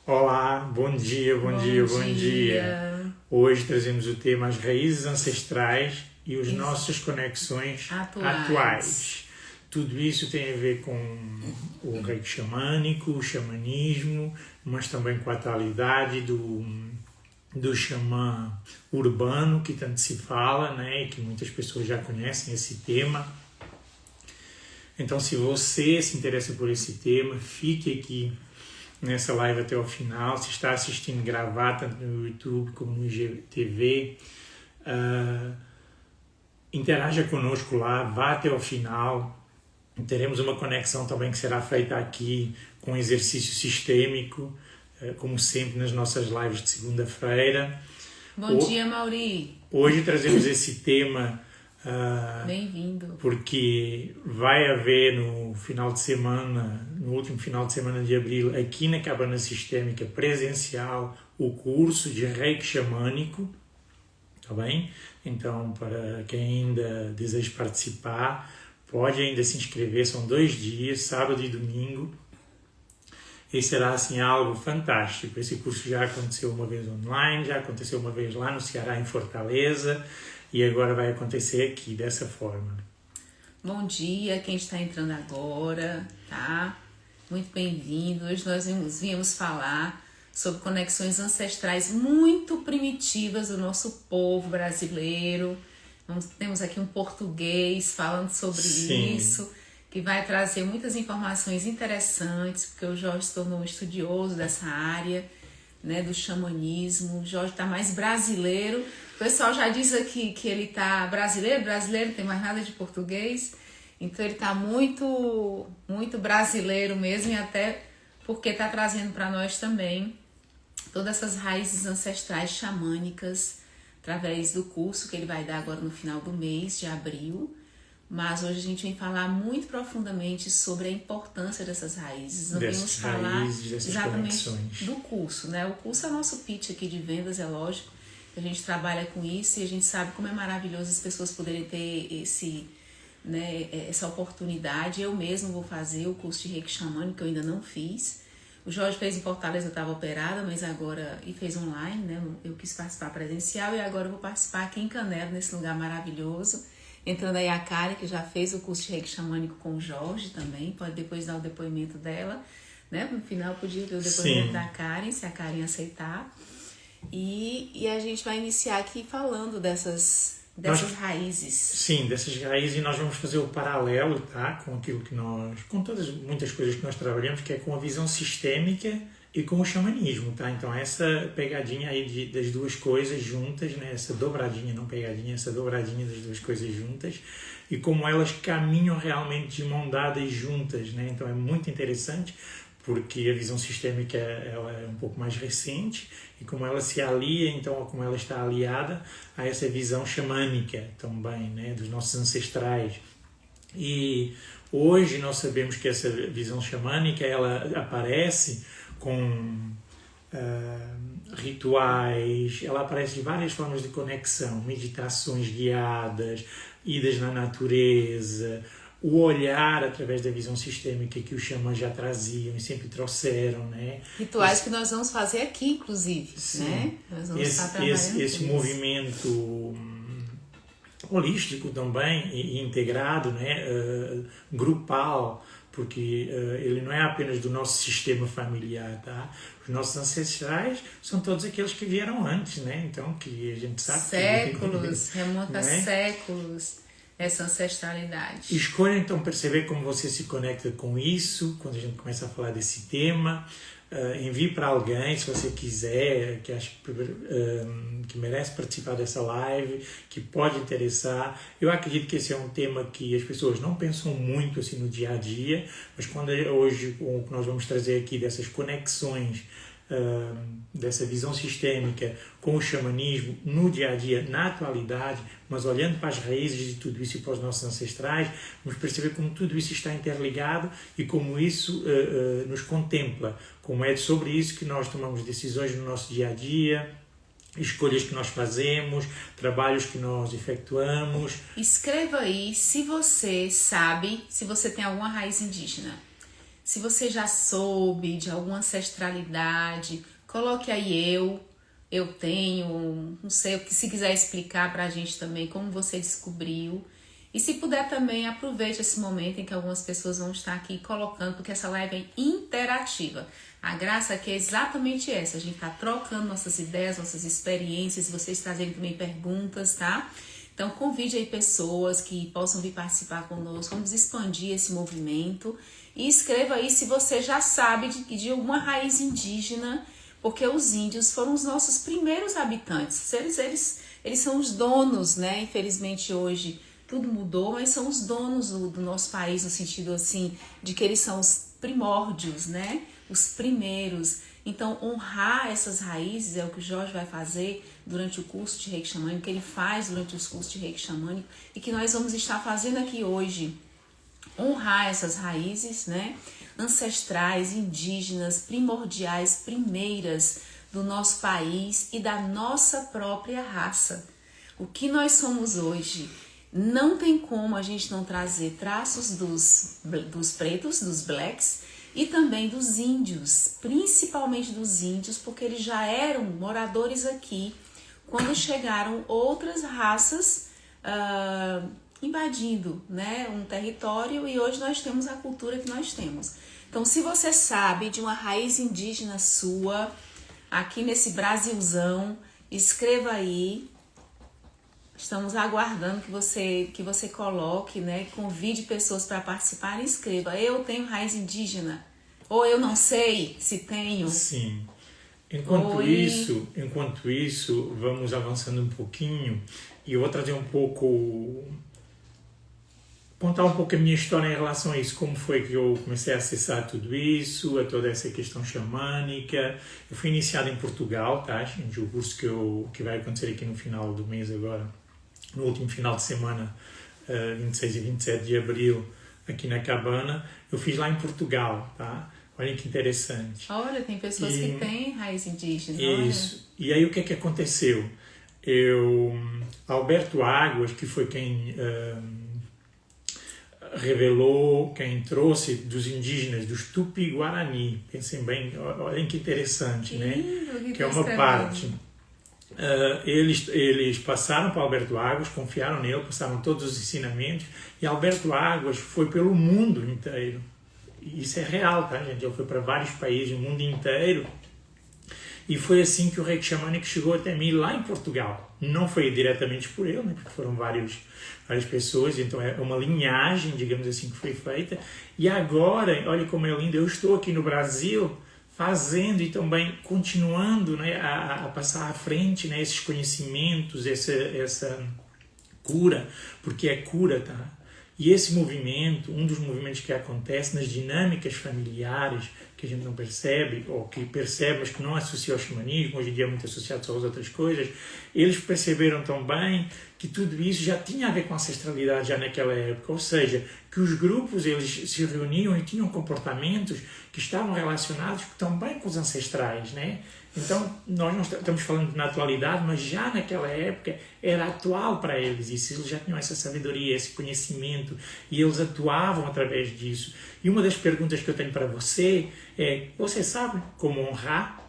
Olá, bom dia, bom dia, bom dia. Hoje trazemos o tema As Raízes Ancestrais e as nossas conexões atuais. Tudo isso tem a ver com o reiki xamânico, o xamanismo, mas também com a atualidade do xamã urbano, que tanto se fala, né, e que muitas pessoas já conhecem esse tema. Então, se você se interessa por esse tema, fique aqui nessa live até o final. Se está assistindo gravado, tanto no YouTube como no IGTV, interaja conosco lá, vá até o final. Teremos uma conexão também que será feita aqui com exercício sistêmico, como sempre nas nossas lives de segunda-feira. Bom dia, Mauri. Hoje trazemos esse tema bem-vindo, porque vai haver no último final de semana de abril, aqui na Cabana Sistêmica presencial, o curso de reiki xamânico, tá bem? Então, para quem ainda deseja participar, pode ainda se inscrever, são 2 dias, sábado e domingo, e será assim algo fantástico. Esse curso já aconteceu uma vez online, já aconteceu uma vez lá no Ceará, em Fortaleza, e agora vai acontecer aqui, dessa forma. Bom dia, quem está entrando agora, tá? Muito bem-vindo. Hoje nós viemos falar sobre conexões ancestrais muito primitivas do nosso povo brasileiro. Temos aqui um português falando sobre isso, que vai trazer muitas informações interessantes, porque o Jorge se tornou um estudioso dessa área, né, do xamanismo. O Jorge está mais brasileiro. O pessoal já diz aqui que ele está brasileiro, não tem mais nada de português. Então ele está muito, muito brasileiro mesmo, e até porque está trazendo para nós também todas essas raízes ancestrais xamânicas através do curso que ele vai dar agora no final do mês de abril. Mas hoje a gente vem falar muito profundamente sobre a importância dessas raízes. Não vamos falar exatamente conexões do curso, né? O curso é o nosso pitch aqui de vendas, é lógico. A gente trabalha com isso e a gente sabe como é maravilhoso as pessoas poderem ter essa oportunidade. Eu mesmo vou fazer o curso de reiki xamânico, que eu ainda não fiz. O Jorge fez em Fortaleza, eu estava operada, mas agora, e fez online, né? Eu quis participar presencial e agora eu vou participar aqui em Canela, nesse lugar maravilhoso. Entrando aí a Karen, que já fez o curso de reiki xamânico com o Jorge também, pode depois dar o depoimento dela, né? No final podia ver o depoimento da Karen, se a Karen aceitar. E a gente vai iniciar aqui falando dessas raízes. Sim, dessas raízes, e nós vamos fazer o paralelo, tá? Com aquilo que muitas coisas que nós trabalhamos, que é com a visão sistêmica e com o xamanismo, tá? Então essa pegadinha aí das duas coisas juntas, né? Essa dobradinha das duas coisas juntas, e como elas caminham realmente de mão dadas juntas, né? Então é muito interessante, porque a visão sistêmica ela é um pouco mais recente, e como ela se alia, então como ela está aliada a essa visão xamânica também, né, dos nossos ancestrais. E hoje nós sabemos que essa visão xamânica ela aparece com rituais, ela aparece de várias formas de conexão, meditações guiadas, idas na natureza, o olhar através da visão sistêmica que os xamãs já traziam e sempre trouxeram, né? Rituais que nós vamos fazer aqui, inclusive, né? Nós vamos estar trabalhando esse movimento holístico também e integrado, né? Grupal, porque ele não é apenas do nosso sistema familiar, tá? Os nossos ancestrais são todos aqueles que vieram antes, né? Então, que a gente sabe... Séculos, remonta a séculos, essa ancestralidade. Escolha então perceber como você se conecta com isso, quando a gente começa a falar desse tema. Envie para alguém, se você quiser, que acha que merece participar dessa live, que pode interessar. Eu acredito que esse é um tema que as pessoas não pensam muito assim no dia a dia, mas quando hoje o que nós vamos trazer aqui dessas conexões, dessa visão sistêmica com o xamanismo no dia a dia, na atualidade, mas olhando para as raízes de tudo isso e para os nossos ancestrais, vamos perceber como tudo isso está interligado e como isso nos contempla, como é sobre isso que nós tomamos decisões no nosso dia a dia, escolhas que nós fazemos, trabalhos que nós efetuamos. Escreva aí se você sabe, se você tem alguma raiz indígena. Se você já soube de alguma ancestralidade, coloque aí eu tenho, não sei, se quiser explicar pra gente também como você descobriu. E se puder também, aproveite esse momento em que algumas pessoas vão estar aqui colocando, porque essa live é interativa. A graça aqui é exatamente essa, a gente tá trocando nossas ideias, nossas experiências, vocês trazendo também perguntas, tá? Então convide aí pessoas que possam vir participar conosco, vamos expandir esse movimento. E escreva aí se você já sabe de alguma raiz indígena, porque os índios foram os nossos primeiros habitantes. Eles são os donos, né? Infelizmente hoje tudo mudou, mas são os donos do nosso país, no sentido assim, de que eles são os primórdios, né? Os primeiros. Então, honrar essas raízes é o que o Jorge vai fazer durante o curso de Reiki Xamânico, que ele faz durante os cursos de Reiki Xamânico e que nós vamos estar fazendo aqui hoje. Honrar essas raízes, né? Ancestrais, indígenas, primordiais, primeiras do nosso país e da nossa própria raça. O que nós somos hoje? Não tem como a gente não trazer traços dos pretos, dos blacks e também dos índios, principalmente dos índios, porque eles já eram moradores aqui quando chegaram outras raças invadindo, né, um território, e hoje nós temos a cultura que nós temos. Então, se você sabe de uma raiz indígena sua, aqui nesse Brasilzão, escreva aí. Estamos aguardando que você coloque, né, convide pessoas para participar e escreva. Eu tenho raiz indígena, ou eu não sei se tenho. Sim. Enquanto isso, vamos avançando um pouquinho e eu vou trazer contar um pouco a minha história em relação a isso, como foi que eu comecei a acessar tudo isso, a toda essa questão xamânica. Eu fui iniciado em Portugal, tá, gente? O curso que vai acontecer aqui no final do mês agora, no último final de semana, 26 e 27 de abril, aqui na Cabana, eu fiz lá em Portugal, tá? Olha que interessante. Olha, tem pessoas que têm raiz indígena. Isso. Olha. E aí o que aconteceu? Alberto Águas, que foi quem revelou, quem trouxe dos indígenas, dos Tupi-Guarani, pensem bem, olhem que interessante, né? Que é uma parte. Eles passaram para Alberto Águas, confiaram nele, passaram todos os ensinamentos, e Alberto Águas foi pelo mundo inteiro. Isso é real, tá, gente? Ele foi para vários países, o mundo inteiro, e foi assim que o Reiki Xamânico chegou até mim lá em Portugal. Não foi diretamente por ele, né? Porque foram várias pessoas, então é uma linhagem, digamos assim, que foi feita. E agora, olha como é lindo, eu estou aqui no Brasil fazendo e também continuando, né, a passar à frente, né, esses conhecimentos, essa cura, porque é cura, tá? E esse movimento, um dos movimentos que acontece nas dinâmicas familiares, que a gente não percebe, ou que percebe, mas que não associa ao xamanismo, hoje em dia é muito associado só às outras coisas, eles perceberam também que tudo isso já tinha a ver com ancestralidade já naquela época, ou seja, que os grupos eles se reuniam e tinham comportamentos que estavam relacionados também com os ancestrais, né? Então, nós não estamos falando na atualidade, mas já naquela época era atual para eles isso. Eles já tinham essa sabedoria, esse conhecimento, e eles atuavam através disso. E uma das perguntas que eu tenho para você é: você sabe como honrar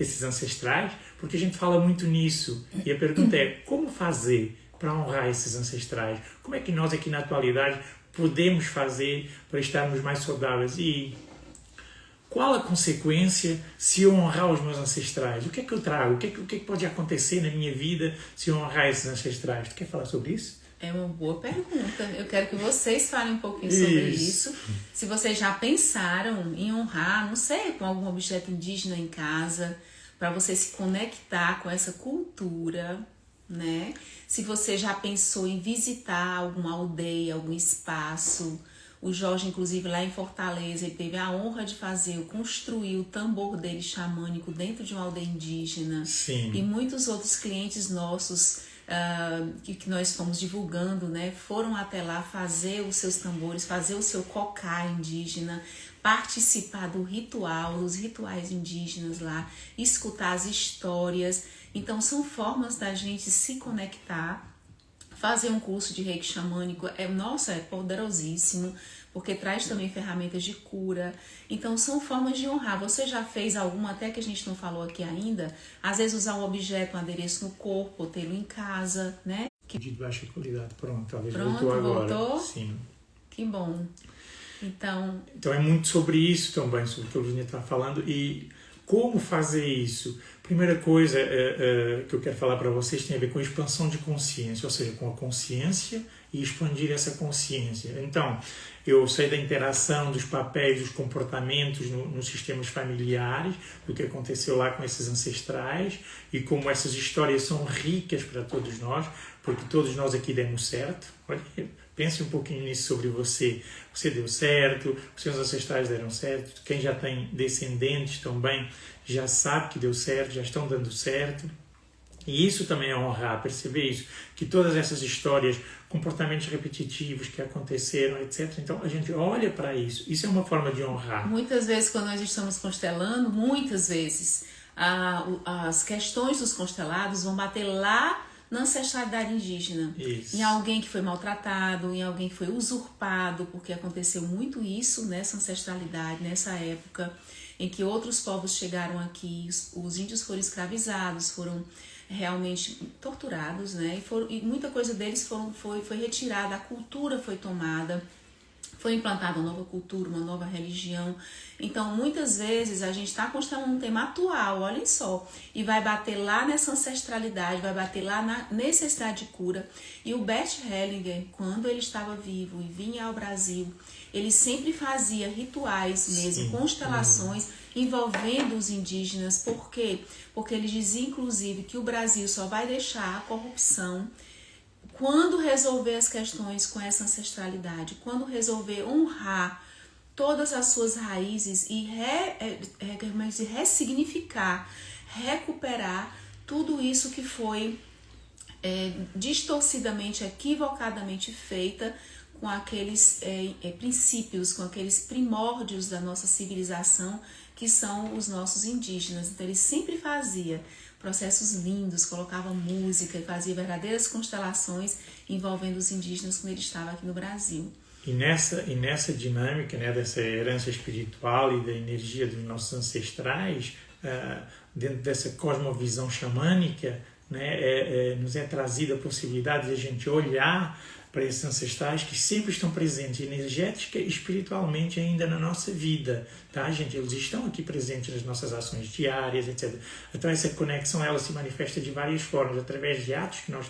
esses ancestrais? Porque a gente fala muito nisso. E a pergunta é: como fazer para honrar esses ancestrais? Como é que nós aqui na atualidade podemos fazer para estarmos mais saudáveis? E qual a consequência se eu honrar os meus ancestrais? O que é que eu trago? O que é que pode acontecer na minha vida se eu honrar esses ancestrais? Tu quer falar sobre isso? É uma boa pergunta. Eu quero que vocês falem um pouquinho sobre isso. Se vocês já pensaram em honrar, não sei, com algum objeto indígena em casa, para você se conectar com essa cultura, né? Se você já pensou em visitar alguma aldeia, algum espaço. O Jorge, inclusive, lá em Fortaleza, ele teve a honra de construir o tambor dele xamânico dentro de uma aldeia indígena. Sim. E muitos outros clientes nossos que nós fomos divulgando, né, foram até lá fazer os seus tambores, fazer o seu cocá indígena, participar do ritual, dos rituais indígenas lá, escutar as histórias. Então, são formas da gente se conectar. Fazer um curso de Reiki Xamânico é poderosíssimo, porque traz também ferramentas de cura. Então, são formas de honrar. Você já fez alguma, até que a gente não falou aqui ainda? Às vezes usar um objeto, um adereço no corpo, ou tê-lo em casa, né? De baixa qualidade. Pronto, talvez Pronto, voltou agora. voltou? Sim. Que bom. Então é muito sobre isso também, sobre o que a Virginia está falando e como fazer isso. Primeira coisa que eu quero falar para vocês tem a ver com a expansão de consciência, ou seja, com a consciência e expandir essa consciência. Então, eu sei da interação, dos papéis, dos comportamentos nos sistemas familiares, do que aconteceu lá com esses ancestrais e como essas histórias são ricas para todos nós, porque todos nós aqui demos certo. Olha, pense um pouquinho nisso sobre você. Você deu certo, os seus ancestrais deram certo, quem já tem descendentes também já sabe que deu certo, já estão dando certo. E isso também é honrar, perceber isso, que todas essas histórias, comportamentos repetitivos que aconteceram, etc. Então a gente olha para isso. Isso é uma forma de honrar. Muitas vezes, quando nós estamos constelando, muitas vezes as questões dos constelados vão bater lá na ancestralidade indígena. Isso. Em alguém que foi maltratado, em alguém que foi usurpado, porque aconteceu muito isso nessa ancestralidade, nessa época em que outros povos chegaram aqui, os índios foram escravizados, foram realmente torturados, né? E muita coisa deles foi retirada, a cultura foi tomada, foi implantada uma nova cultura, uma nova religião. Então, muitas vezes, a gente está constelando um tema atual, olhem só, e vai bater lá nessa ancestralidade, vai bater lá na necessidade de cura. E o Bert Hellinger, quando ele estava vivo e vinha ao Brasil, ele sempre fazia rituais mesmo, Sim. constelações envolvendo os indígenas. Por quê? Porque ele dizia, inclusive, que o Brasil só vai deixar a corrupção quando resolver as questões com essa ancestralidade, quando resolver honrar todas as suas raízes e ressignificar, recuperar tudo isso que foi distorcidamente, equivocadamente feita com aqueles princípios, com aqueles primórdios da nossa civilização, que são os nossos indígenas. Então ele sempre fazia processos lindos, colocava música, fazia verdadeiras constelações envolvendo os indígenas quando ele estava aqui no Brasil. E nessa dinâmica, né, dessa herança espiritual e da energia dos nossos ancestrais, dentro dessa cosmovisão xamânica, né, nos é trazida a possibilidade de a gente olhar para esses ancestrais que sempre estão presentes energética e espiritualmente ainda na nossa vida, tá, gente? Eles estão aqui presentes nas nossas ações diárias, etc. Então essa conexão, ela se manifesta de várias formas, através de atos que nós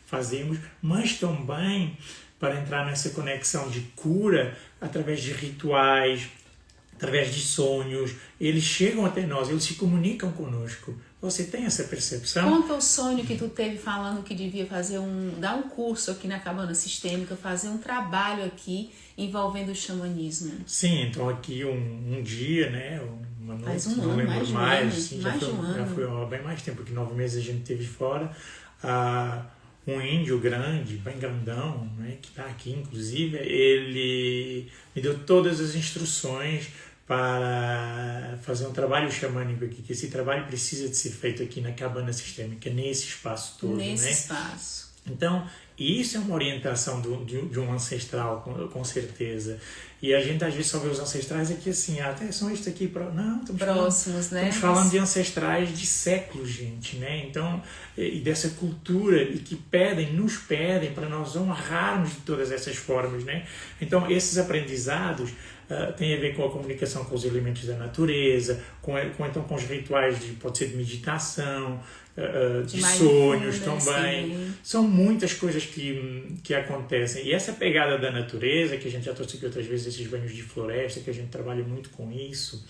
fazemos, mas também para entrar nessa conexão de cura, através de rituais, através de sonhos. Eles chegam até nós, eles se comunicam conosco. Você tem essa percepção? Conta o sonho que tu teve falando que devia dar um curso aqui na Cabana Sistêmica, fazer um trabalho aqui envolvendo o xamanismo. Sim, então aqui um dia, né, uma noite, faz um não ano, lembro mais de um mais, ano, sim, mais de um ano. Já foi há bem mais tempo, porque 9 meses a gente teve fora. Um índio grande, bem grandão, né, que está aqui inclusive, ele me deu todas as instruções para fazer um trabalho xamânico aqui, que esse trabalho precisa de ser feito aqui na Cabana Sistêmica, nesse espaço todo. Nesse né? espaço. Então, isso é uma orientação de um ancestral, com certeza. E a gente às vezes só vê os ancestrais aqui assim, até são estes aqui, não, próximos, né? Estamos falando de ancestrais de séculos, gente, né? Então, e dessa cultura, e que nos pedem para nós honrarmos de todas essas formas, né? Então, esses aprendizados têm a ver com a comunicação com os elementos da natureza, com os rituais pode ser de meditação, de sonhos também. Sim. São muitas coisas que acontecem. E essa pegada da natureza, que a gente já trouxe aqui outras vezes, esses banhos de floresta, que a gente trabalha muito com isso,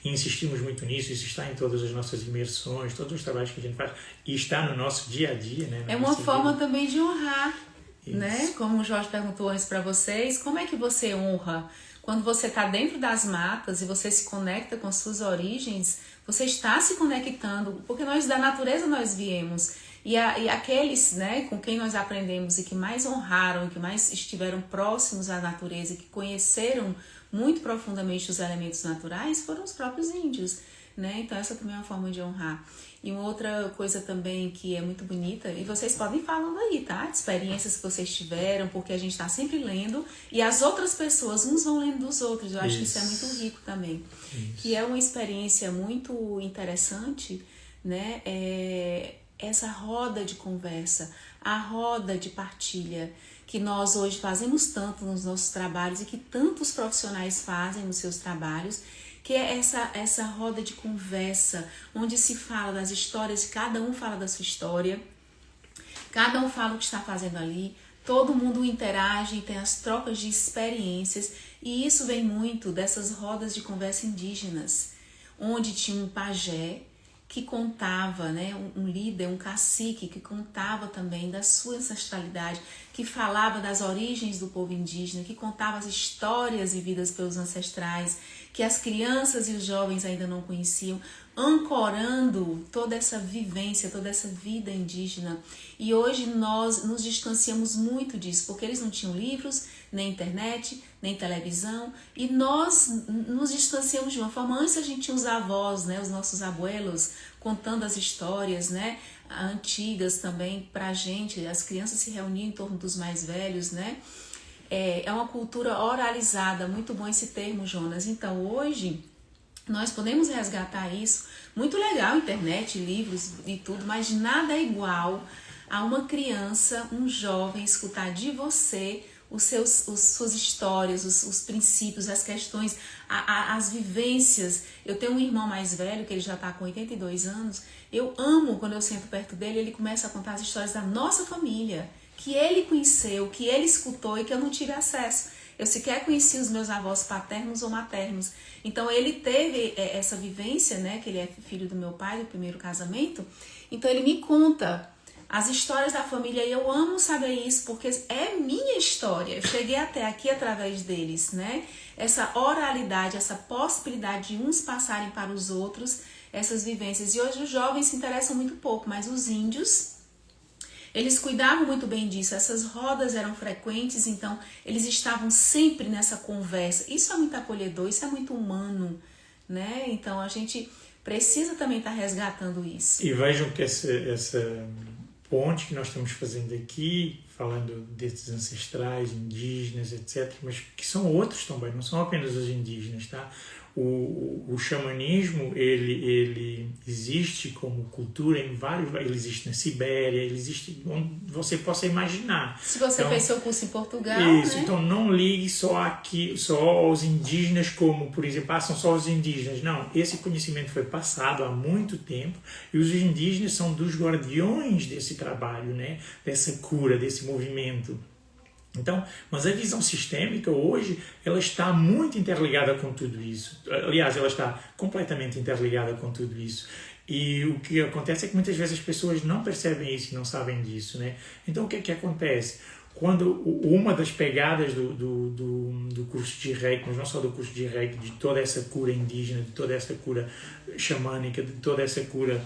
e insistimos muito nisso, isso está em todas as nossas imersões, todos os trabalhos que a gente faz, e está no nosso dia a dia. Né, é uma forma também de honrar, né? Como o Jorge perguntou antes para vocês, como é que você honra? Quando você está dentro das matas e você se conecta com as suas origens, você está se conectando, porque nós da natureza nós viemos. E aqueles, né, com quem nós aprendemos e que mais honraram, que mais estiveram próximos à natureza, que conheceram muito profundamente os elementos naturais, foram os próprios índios. né? Então essa também é uma forma de honrar. E uma outra coisa também que é muito bonita, e vocês podem ir falando aí, tá? De experiências que vocês tiveram, porque a gente está sempre lendo, e as outras pessoas, uns vão lendo dos outros. Eu acho que isso é muito rico também. Que é uma experiência muito interessante, né? Essa roda de conversa, a roda de partilha, que nós hoje fazemos tanto nos nossos trabalhos e que tantos profissionais fazem nos seus trabalhos, que é essa roda de conversa, onde se fala das histórias, cada um fala da sua história, cada um fala o que está fazendo ali, todo mundo interage, tem as trocas de experiências, e isso vem muito dessas rodas de conversa indígenas, onde tinha um pajé que contava, né, um líder, um cacique que contava também da sua ancestralidade, que falava das origens do povo indígena, que contava as histórias vividas pelos ancestrais, que as crianças e os jovens ainda não conheciam, ancorando toda essa vivência, toda essa vida indígena. E hoje nós nos distanciamos muito disso, porque eles não tinham livros, nem internet, nem televisão, e nós nos distanciamos de uma forma. Antes a gente tinha os avós, né, os nossos abuelos, contando as histórias, né, antigas também pra gente, as crianças se reuniam em torno dos mais velhos, né? É uma cultura oralizada, muito bom esse termo, Jonas. Então hoje nós podemos resgatar isso, muito legal, internet, livros e tudo, mas nada é igual a uma criança, um jovem escutar de você suas histórias, os princípios, as questões, as vivências. Eu tenho um irmão mais velho, que ele já está com 82 anos, eu amo quando eu sento perto dele, ele começa a contar as histórias da nossa família, que ele conheceu, que ele escutou e que eu não tive acesso. Eu sequer conheci os meus avós paternos ou maternos. Então ele teve essa vivência, né, que ele é filho do meu pai, do primeiro casamento. Então ele me conta as histórias da família, e eu amo saber isso, porque é minha história. Eu cheguei até aqui através deles, né? Essa oralidade, essa possibilidade de uns passarem para os outros essas vivências. E hoje os jovens se interessam muito pouco, mas os índios, eles cuidavam muito bem disso. Essas rodas eram frequentes, então eles estavam sempre nessa conversa. Isso é muito acolhedor, isso é muito humano, né? Então a gente precisa também estar resgatando isso. E vejam que essa ponte que nós estamos fazendo aqui, falando desses ancestrais, indígenas, etc., mas que são outros também, não são apenas os indígenas, tá? O xamanismo, ele existe como cultura em vários... Ele existe na Sibéria, ele existe onde você possa imaginar. Se você fez seu curso em Portugal, isso, né? Então não ligue só aos indígenas como, por exemplo, são só os indígenas. Não, esse conhecimento foi passado há muito tempo e os indígenas são dos guardiões desse trabalho, né? Dessa cura, desse movimento. Então, mas a visão sistêmica hoje, ela está muito interligada com tudo isso. Aliás, ela está completamente interligada com tudo isso. E o que acontece é que muitas vezes as pessoas não percebem isso e não sabem disso, né? Então, o que é que acontece? Quando uma das pegadas do curso de Reiki, mas não só do curso de Reiki, de toda essa cura indígena, de toda essa cura xamânica, de toda essa cura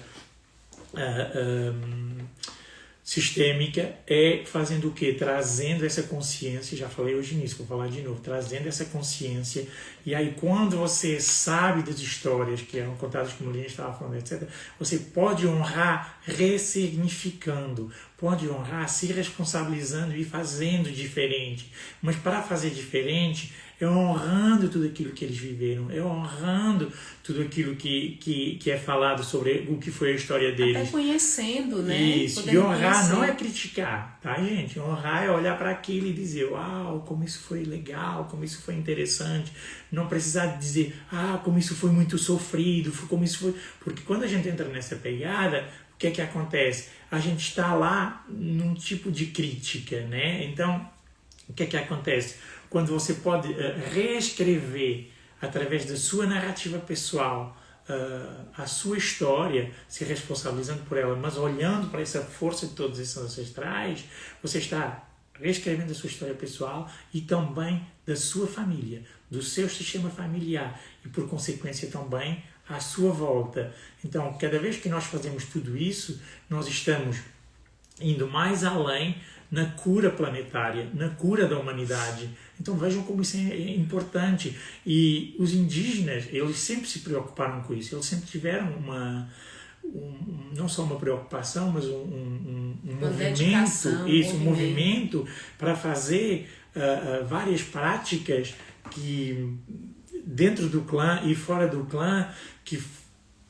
sistêmica, é fazendo o quê? Trazendo essa consciência, já falei hoje nisso, vou falar de novo, trazendo essa consciência, e aí quando você sabe das histórias que eram contadas, como a Lina estava falando, etc., você pode honrar ressignificando, pode honrar se responsabilizando e fazendo diferente, mas para fazer diferente, é honrando tudo aquilo que eles viveram, é honrando tudo aquilo que é falado sobre o que foi a história deles. Até conhecendo, né? Isso, e honrar não é criticar, tá, gente? Honrar é olhar para aquilo e dizer, uau, como isso foi legal, como isso foi interessante. Não precisar dizer, como isso foi muito sofrido, como isso foi... Porque quando a gente entra nessa pegada, o que é que acontece? A gente está lá num tipo de crítica, né? Então, o que é que acontece? Quando você pode reescrever através da sua narrativa pessoal a sua história, se responsabilizando por ela, mas olhando para essa força de todos esses ancestrais, você está reescrevendo a sua história pessoal e também da sua família, do seu sistema familiar e, por consequência, também à sua volta. Então, cada vez que nós fazemos tudo isso, nós estamos indo mais além na cura planetária, na cura da humanidade. Então vejam como isso é importante. E os indígenas, eles sempre se preocuparam com isso, eles sempre tiveram não só uma preocupação, mas um movimento para fazer várias práticas que dentro do clã e fora do clã que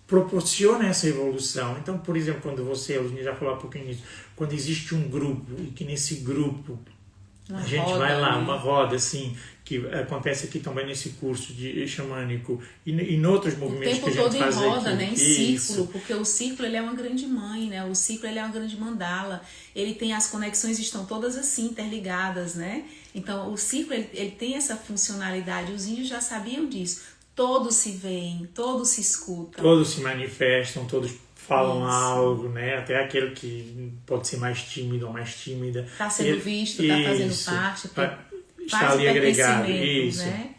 proporciona essa evolução. Então, por exemplo, quando você já falou há pouquinho nisso, quando existe um grupo e que nesse grupo a gente vai lá, uma roda assim, que acontece aqui também nesse curso de xamânico e em outros movimentos que a gente faz aqui. O tempo todo em roda, né, em círculo, porque o círculo ele é uma grande mãe, né? O círculo ele é uma grande mandala. Ele tem, as conexões estão todas assim interligadas, né? Então o círculo ele tem essa funcionalidade. Os índios já sabiam disso. Todos se veem, todos se escutam. Todos se manifestam, todos falam algo, né? Até aquele que pode ser mais tímido ou mais tímida. Está sendo visto, está fazendo parte. Está ali agregado. Isso. Né?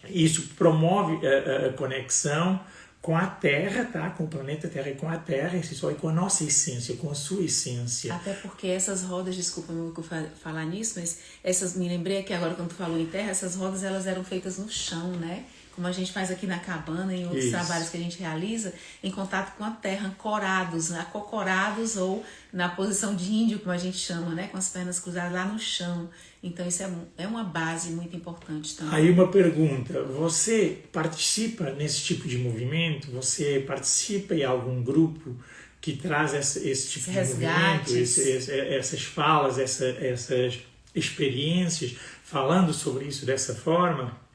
Isso promove a conexão com a Terra, tá? Com o planeta Terra e com a Terra, e com a nossa essência, com a sua essência. Até porque essas rodas, desculpa eu falar nisso, mas me lembrei aqui agora quando tu falou em Terra, essas rodas elas eram feitas no chão, né? Como a gente faz aqui na cabana e em outros trabalhos que a gente realiza, em contato com a terra, ancorados, acocorados ou na posição de índio, como a gente chama, né? Com as pernas cruzadas lá no chão. Então isso é uma base muito importante também. Aí uma pergunta, você participa nesse tipo de movimento? Você participa em algum grupo que traz esse tipo de movimento, essas falas, essas experiências, falando sobre isso dessa forma?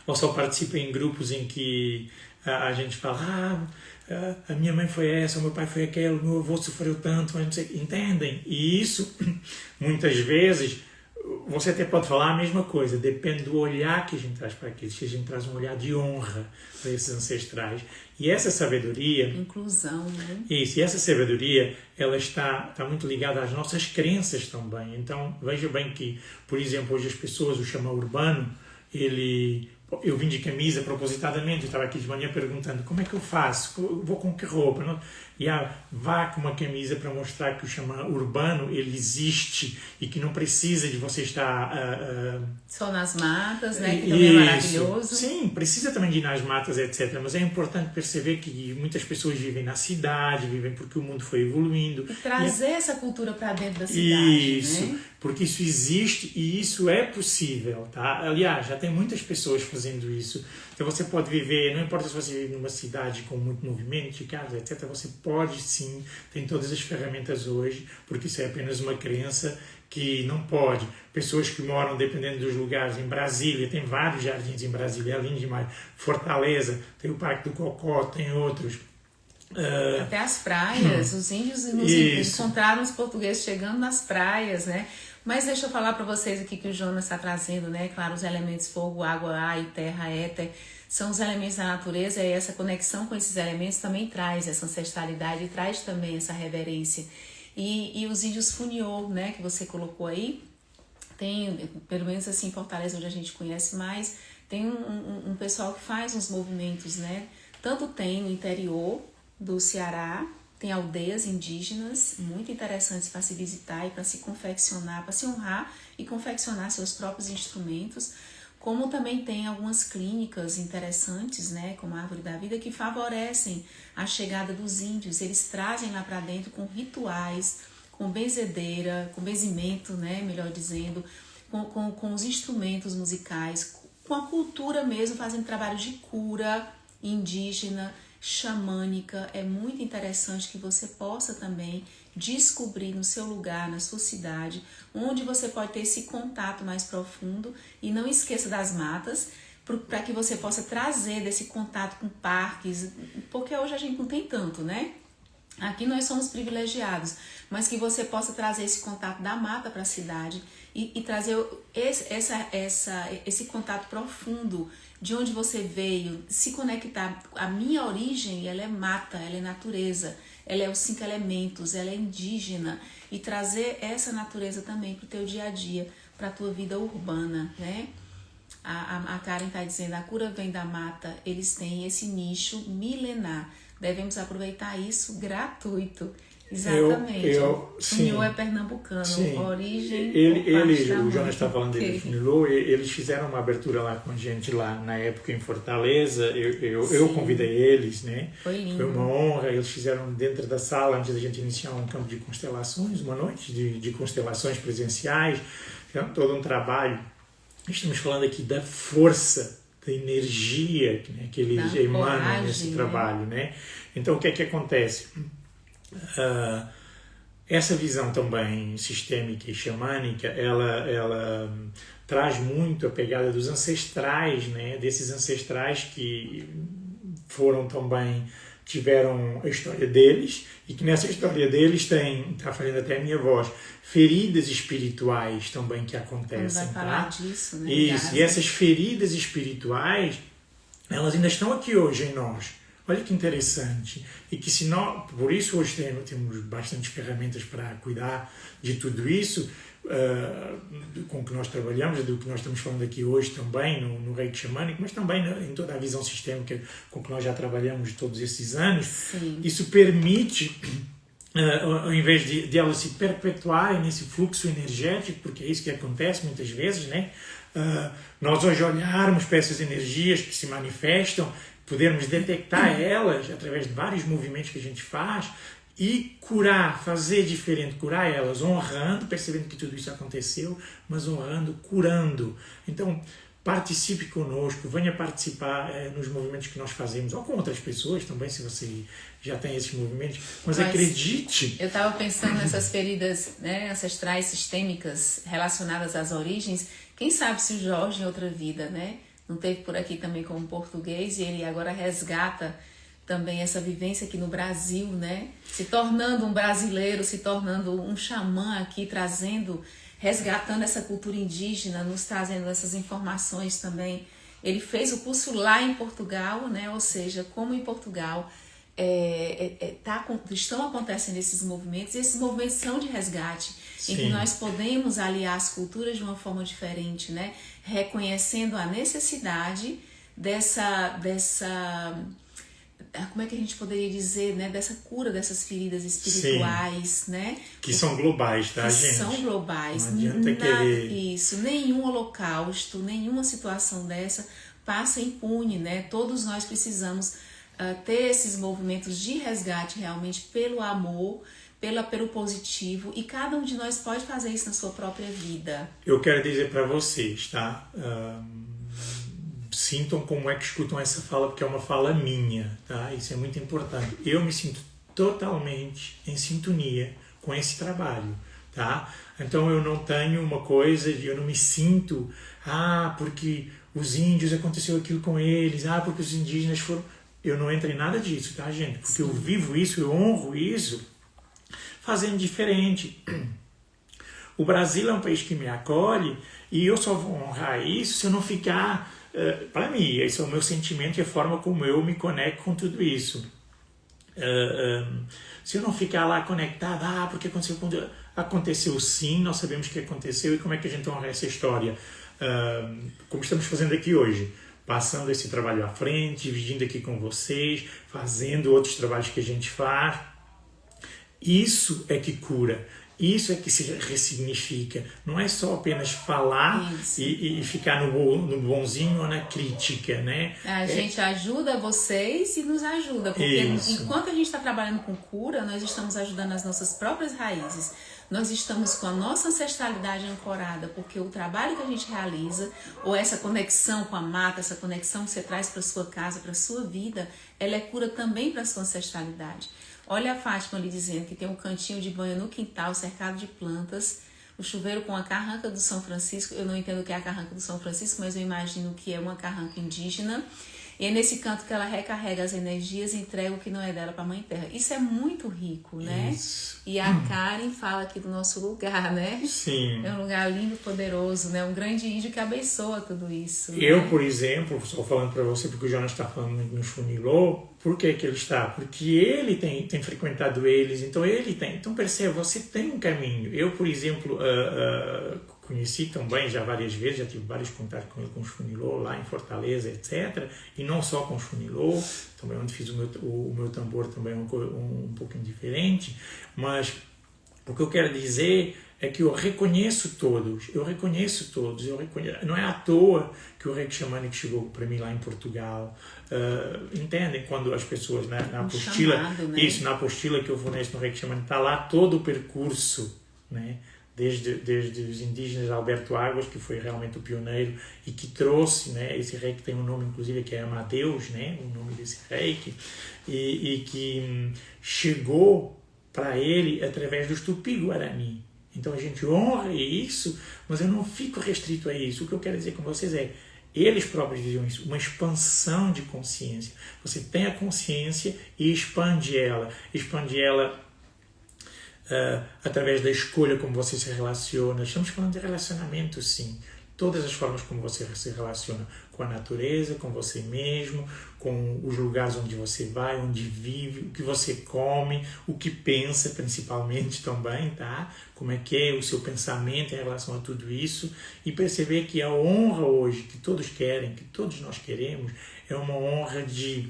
Ou só participa em grupos em que a gente fala a minha mãe foi essa, o meu pai foi aquele, o meu avô sofreu tanto, mas não sei, entendem? E isso, muitas vezes, você até pode falar a mesma coisa, depende do olhar que a gente traz para aquilo, se a gente traz um olhar de honra para esses ancestrais. E essa sabedoria... Inclusão, né? Isso, e essa sabedoria, ela está muito ligada às nossas crenças também. Então, veja bem que, por exemplo, hoje as pessoas, o xamã urbano, eu vim de camisa propositadamente, eu estava aqui de manhã perguntando como é que eu faço, vou com que roupa? Não? E vá com uma camisa para mostrar que o xamã urbano ele existe e que não precisa de você estar só nas matas, né? Que também é maravilhoso. Sim, precisa também de ir nas matas, etc. Mas é importante perceber que muitas pessoas vivem na cidade, vivem porque o mundo foi evoluindo. E trazer essa cultura para dentro da cidade. Isso, né? Porque isso existe e isso é possível, tá? Aliás, já tem muitas pessoas fazendo isso. Então você pode viver, não importa se você vive numa cidade com muito movimento de carros, etc. Você pode sim, tem todas as ferramentas hoje, porque isso é apenas uma crença que não pode. Pessoas que moram, dependendo dos lugares, em Brasília, tem vários jardins em Brasília, é lindo demais. Fortaleza, tem o Parque do Cocó, tem outros. Até as praias, os índios encontraram os portugueses chegando nas praias, né? Mas deixa eu falar para vocês aqui que o Jonas está trazendo, né? Claro, os elementos fogo, água, ar e terra, éter, são os elementos da natureza e essa conexão com esses elementos também traz essa ancestralidade e traz também essa reverência. E os índios Funiô, né, que você colocou aí, tem, pelo menos assim, em Fortaleza, onde a gente conhece mais, tem um pessoal que faz uns movimentos, né? Tanto tem no interior do Ceará, tem aldeias indígenas muito interessantes para se visitar e para se confeccionar, para se honrar e confeccionar seus próprios instrumentos, como também tem algumas clínicas interessantes, né, como a Árvore da Vida, que favorecem a chegada dos índios. Eles trazem lá para dentro com rituais, com benzedeira, com benzimento, né, melhor dizendo, com os instrumentos musicais, com a cultura mesmo, fazendo trabalho de cura indígena, xamânica. É muito interessante que você possa também descobrir no seu lugar, na sua cidade, onde você pode ter esse contato mais profundo. E não esqueça das matas, para que você possa trazer desse contato com parques, porque hoje a gente não tem tanto, né? Aqui nós somos privilegiados, mas que você possa trazer esse contato da mata para a cidade e trazer esse contato profundo de onde você veio, se conectar. A minha origem, ela é mata, ela é natureza, ela é os 5 elementos, ela é indígena, e trazer essa natureza também para o teu dia a dia, para a tua vida urbana, né? A Karen está dizendo, a cura vem da mata, eles têm esse nicho milenar, devemos aproveitar isso gratuito. Exatamente. Funilô sim, é pernambucano, sim. origem... O Jonas está falando dele do Funilô, eles fizeram uma abertura lá com a gente, lá na época em Fortaleza, eu convidei eles, né? Foi lindo. Foi uma honra, eles fizeram dentro da sala, antes da gente iniciar um campo de constelações, uma noite de constelações presenciais, fizeram todo um trabalho. Estamos falando aqui da força, da energia, né, que eles emanam nesse trabalho, né? Então, o que é que acontece? Essa visão também sistêmica e xamânica, ela traz muito a pegada dos ancestrais, né? Desses ancestrais que foram também, tiveram a história deles, e que nessa história deles tem, está fazendo até a minha voz, feridas espirituais também que acontecem. Vai falar disso, né? Isso, e essas feridas espirituais, elas ainda estão aqui hoje em nós. Olha que interessante. E que se nós, por isso hoje temos bastantes ferramentas para cuidar de tudo isso, com que nós trabalhamos, do que nós estamos falando aqui hoje também, no reiki xamânico, mas também em toda a visão sistêmica com que nós já trabalhamos todos esses anos. Sim. Isso permite, ao invés de elas se perpetuarem nesse fluxo energético, porque é isso que acontece muitas vezes, né? Nós hoje olharmos para essas energias que se manifestam, podermos detectar elas através de vários movimentos que a gente faz e curar, fazer diferente, curar elas, honrando, percebendo que tudo isso aconteceu, mas honrando, curando. Então, participe conosco, venha participar nos movimentos que nós fazemos, ou com outras pessoas também, se você já tem esses movimentos, mas acredite... Eu estava pensando nessas feridas, né, ancestrais, sistêmicas, relacionadas às origens. Quem sabe se o Jorge, em outra vida, né, não teve por aqui também como português, e ele agora resgata também essa vivência aqui no Brasil, né? Se tornando um brasileiro, se tornando um xamã aqui, resgatando essa cultura indígena, nos trazendo essas informações também. Ele fez o curso lá em Portugal, né? Ou seja, como em Portugal estão acontecendo esses movimentos, e esses movimentos são de resgate, Sim. em que nós podemos aliar as culturas de uma forma diferente, né? Reconhecendo a necessidade dessa como é que a gente poderia dizer, né, dessa cura dessas feridas espirituais, Sim. né? Que são globais, tá, gente? São globais. Não adianta querer... Isso, nenhum holocausto, nenhuma situação dessa passa impune, né? Todos nós precisamos ter esses movimentos de resgate realmente pelo amor, pelo positivo, e cada um de nós pode fazer isso na sua própria vida. Eu quero dizer para vocês, tá? Sintam como é que escutam essa fala, porque é uma fala minha, tá? Isso é muito importante. Eu me sinto totalmente em sintonia com esse trabalho, tá? Então eu não tenho uma coisa, eu não me sinto, porque os índios aconteceu aquilo com eles, porque os indígenas foram... Eu não entro em nada disso, tá, gente? Porque Sim. eu vivo isso, eu honro isso, fazendo diferente. O Brasil é um país que me acolhe, e eu só vou honrar isso se eu não ficar... para mim, esse é o meu sentimento e a forma como eu me conecto com tudo isso. Se eu não ficar lá conectado, porque aconteceu sim, nós sabemos que aconteceu, e como é que a gente honra essa história? Como estamos fazendo aqui hoje, passando esse trabalho à frente, dividindo aqui com vocês, fazendo outros trabalhos que a gente faz. Isso é que cura. Isso é que se ressignifica. Não é só apenas falar e ficar no bonzinho ou na crítica, né? A gente ajuda vocês e nos ajuda, porque enquanto a gente está trabalhando com cura, nós estamos ajudando as nossas próprias raízes. Nós estamos com a nossa ancestralidade ancorada, porque o trabalho que a gente realiza, ou essa conexão com a mata, essa conexão que você traz para sua casa, para sua vida, ela é cura também para a sua ancestralidade. Olha a Fátima ali dizendo que tem um cantinho de banho no quintal, cercado de plantas, o chuveiro com a carranca do São Francisco. Eu não entendo o que é a carranca do São Francisco, mas eu imagino que é uma carranca indígena. E é nesse canto que ela recarrega as energias e entrega o que não é dela para a Mãe Terra. Isso é muito rico, né? Isso. E a Karen fala aqui do nosso lugar, né? Sim. É um lugar lindo, poderoso, né? Um grande índio que abençoa tudo isso. Eu, né? por exemplo, só falando para você, porque o Jonas está falando muito no Funilô, por que ele está? Porque ele tem frequentado eles, então ele tem. Então percebe, você tem um caminho. Eu, por exemplo, conheci também já várias vezes, já tive vários contatos com ele, com os Funilô, lá em Fortaleza, etc. E não só com os Funilô, também onde fiz o meu tambor também é um pouquinho diferente, mas o que eu quero dizer é que eu reconheço todos, não é à toa que o Reiki Xamânico chegou para mim lá em Portugal. Entendem? Quando as pessoas na apostila, chamado, né? Isso, na apostila que eu forneço no Reiki Xamânico, está lá todo o percurso, né? Desde os indígenas, Alberto Águas, que foi realmente o pioneiro e que trouxe, né, esse reiki tem um nome inclusive que é Amadeus, né, o nome desse reiki, e que chegou para ele através do Tupi-Guarani. Então a gente honra isso, mas eu não fico restrito a isso. O que eu quero dizer com vocês é, eles próprios diziam isso, uma expansão de consciência. Você tem a consciência e expande ela através da escolha como você se relaciona. Estamos falando de relacionamento, sim. Todas as formas como você se relaciona com a natureza, com você mesmo, com os lugares onde você vai, onde vive, o que você come, o que pensa principalmente também, tá? Como é que é o seu pensamento em relação a tudo isso, e perceber que a honra hoje que todos querem, que todos nós queremos, é uma honra de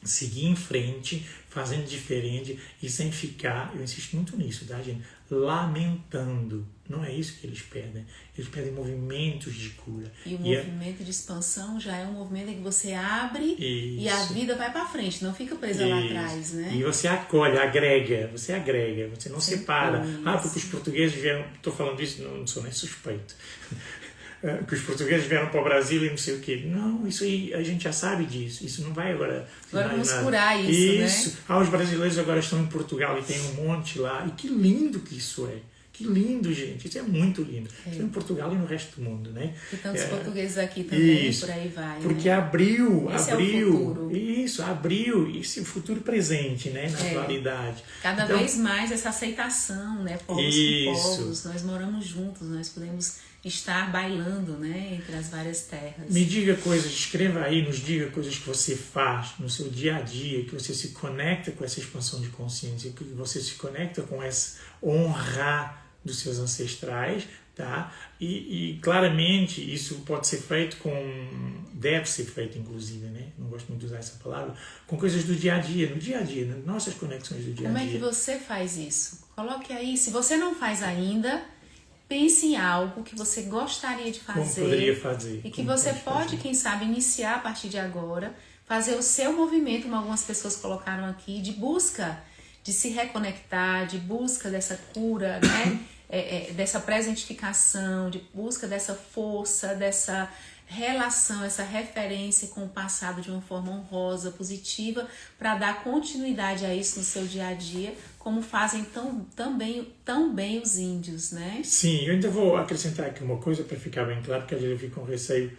seguir em frente, fazendo diferente e sem ficar, eu insisto muito nisso, tá, gente? Lamentando. Não é isso que eles pedem. Eles pedem movimentos de cura. E o movimento de expansão já é um movimento em que você abre e a vida vai para frente, não fica presa lá atrás, né? E você acolhe, agrega, você não separa. Porque os portugueses vieram, estou falando isso, não sou nem suspeito, que os portugueses vieram para o Brasil e não sei o quê. Não, isso aí, a gente já sabe disso. Isso não vai agora... Agora vamos curar isso, né? Os brasileiros agora estão em Portugal e tem um monte lá. E que lindo que isso é. Que lindo, gente. Isso é muito lindo. Isso é em Portugal e no resto do mundo, né? E tantos portugueses aqui também, isso, por aí vai. Porque né? abriu é o futuro. Isso, abriu esse futuro presente, né? Na atualidade. Cada vez mais essa aceitação, né? Povos com povos. Nós moramos juntos, nós podemos estar bailando, né? Entre as várias terras. Me diga coisas, escreva aí, nos diga coisas que você faz no seu dia a dia, que você se conecta com essa expansão de consciência, que você se conecta com essa honra dos seus ancestrais, tá? E claramente isso pode ser feito deve ser feito inclusive, né? Não gosto muito de usar essa palavra, com coisas do dia a dia, no dia a dia, nas nossas conexões do dia a dia. Como é que você faz isso? Coloque aí, se você não faz ainda, pense em algo que você gostaria de fazer. Como poderia fazer. E que você pode, quem sabe, iniciar a partir de agora, fazer o seu movimento, como algumas pessoas colocaram aqui, de busca de se reconectar, de busca dessa cura, né? Dessa presentificação, de busca dessa força, dessa relação, essa referência com o passado de uma forma honrosa, positiva, para dar continuidade a isso no seu dia a dia, como fazem tão bem os índios, né? Sim, eu ainda vou acrescentar aqui uma coisa para ficar bem claro, porque às vezes eu fico com receio.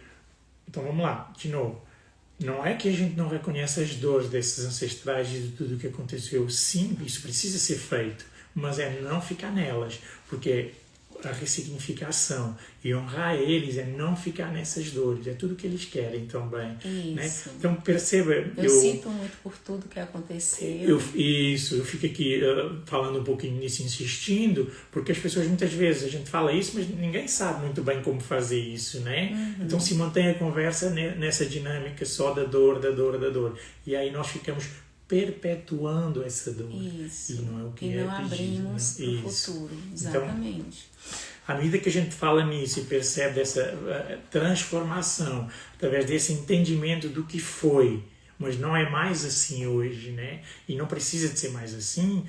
Então vamos lá, de novo. Não é que a gente não reconhece as dores desses ancestrais e de tudo o que aconteceu. Sim, isso precisa ser feito, mas é não ficar nelas, porque a ressignificação e honrar eles é não ficar nessas dores, é tudo que eles querem também. Né? Então perceba... Eu sinto muito por tudo que aconteceu. Eu fico aqui falando um pouquinho nisso, insistindo, porque as pessoas muitas vezes, a gente fala isso, mas ninguém sabe muito bem como fazer isso, né? Uhum. Então se mantém a conversa nessa dinâmica só da dor. E aí nós ficamos perpetuando essa dor. Isso. E não é o que e é não abrimos para o futuro. Exatamente. Então, à medida que a gente fala nisso e percebe essa transformação, através desse entendimento do que foi, mas não é mais assim hoje, né? E não precisa de ser mais assim,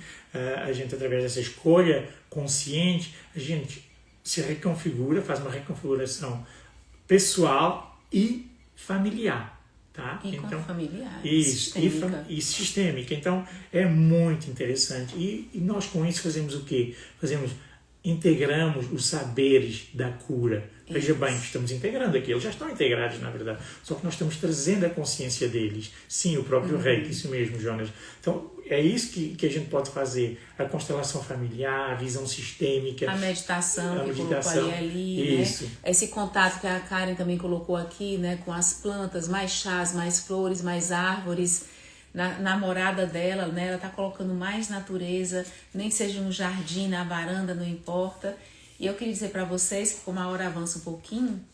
a gente, através dessa escolha consciente, a gente se reconfigura, faz uma reconfiguração pessoal e familiar. Tá? E então, familiar. Isso, e sistêmica. Então, é muito interessante. E nós, com isso, fazemos o quê? Integramos os saberes da cura. Veja bem, estamos integrando aqui. Eles já estão integrados, na verdade. Só que nós estamos trazendo a consciência deles. Sim, o próprio Reiki, isso mesmo, Jonas. Então, é isso que a gente pode fazer. A constelação familiar, a visão sistêmica. A meditação que colocou ali, isso. Né? Esse contato que a Karen também colocou aqui, né? Com as plantas, mais chás, mais flores, mais árvores. Na morada dela, né? Ela está colocando mais natureza, nem que seja um jardim, na varanda, não importa. E eu queria dizer para vocês que como a hora avança um pouquinho,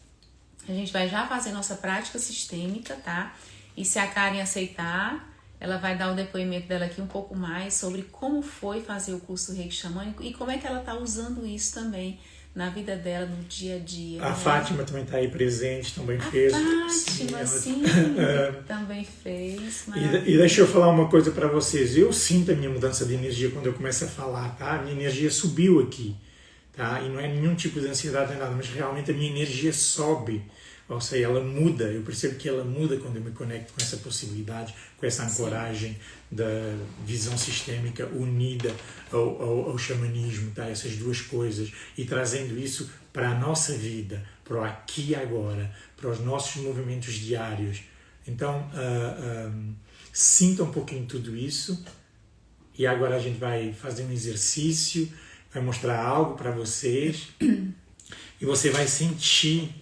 a gente vai já fazer nossa prática sistêmica, tá? E se a Karen aceitar, ela vai dar o depoimento dela aqui um pouco mais sobre como foi fazer o curso Reiki Xamânico e como é que ela tá usando isso também na vida dela, no dia a dia. A né? Fátima também está aí presente, também fez. Fátima, sim, também fez. E deixa eu falar uma coisa para vocês. Eu sinto a minha mudança de energia quando eu começo a falar, tá? A minha energia subiu aqui, tá? E não é nenhum tipo de ansiedade nem nada, mas realmente a minha energia sobe. Ou seja, ela muda. Eu percebo que ela muda quando eu me conecto com essa possibilidade, com essa ancoragem da visão sistêmica unida ao xamanismo, tá? Essas duas coisas. E trazendo isso para a nossa vida, para o aqui e agora, para os nossos movimentos diários. Então, sinta um pouquinho tudo isso. E agora a gente vai fazer um exercício, vai mostrar algo para vocês. E você vai sentir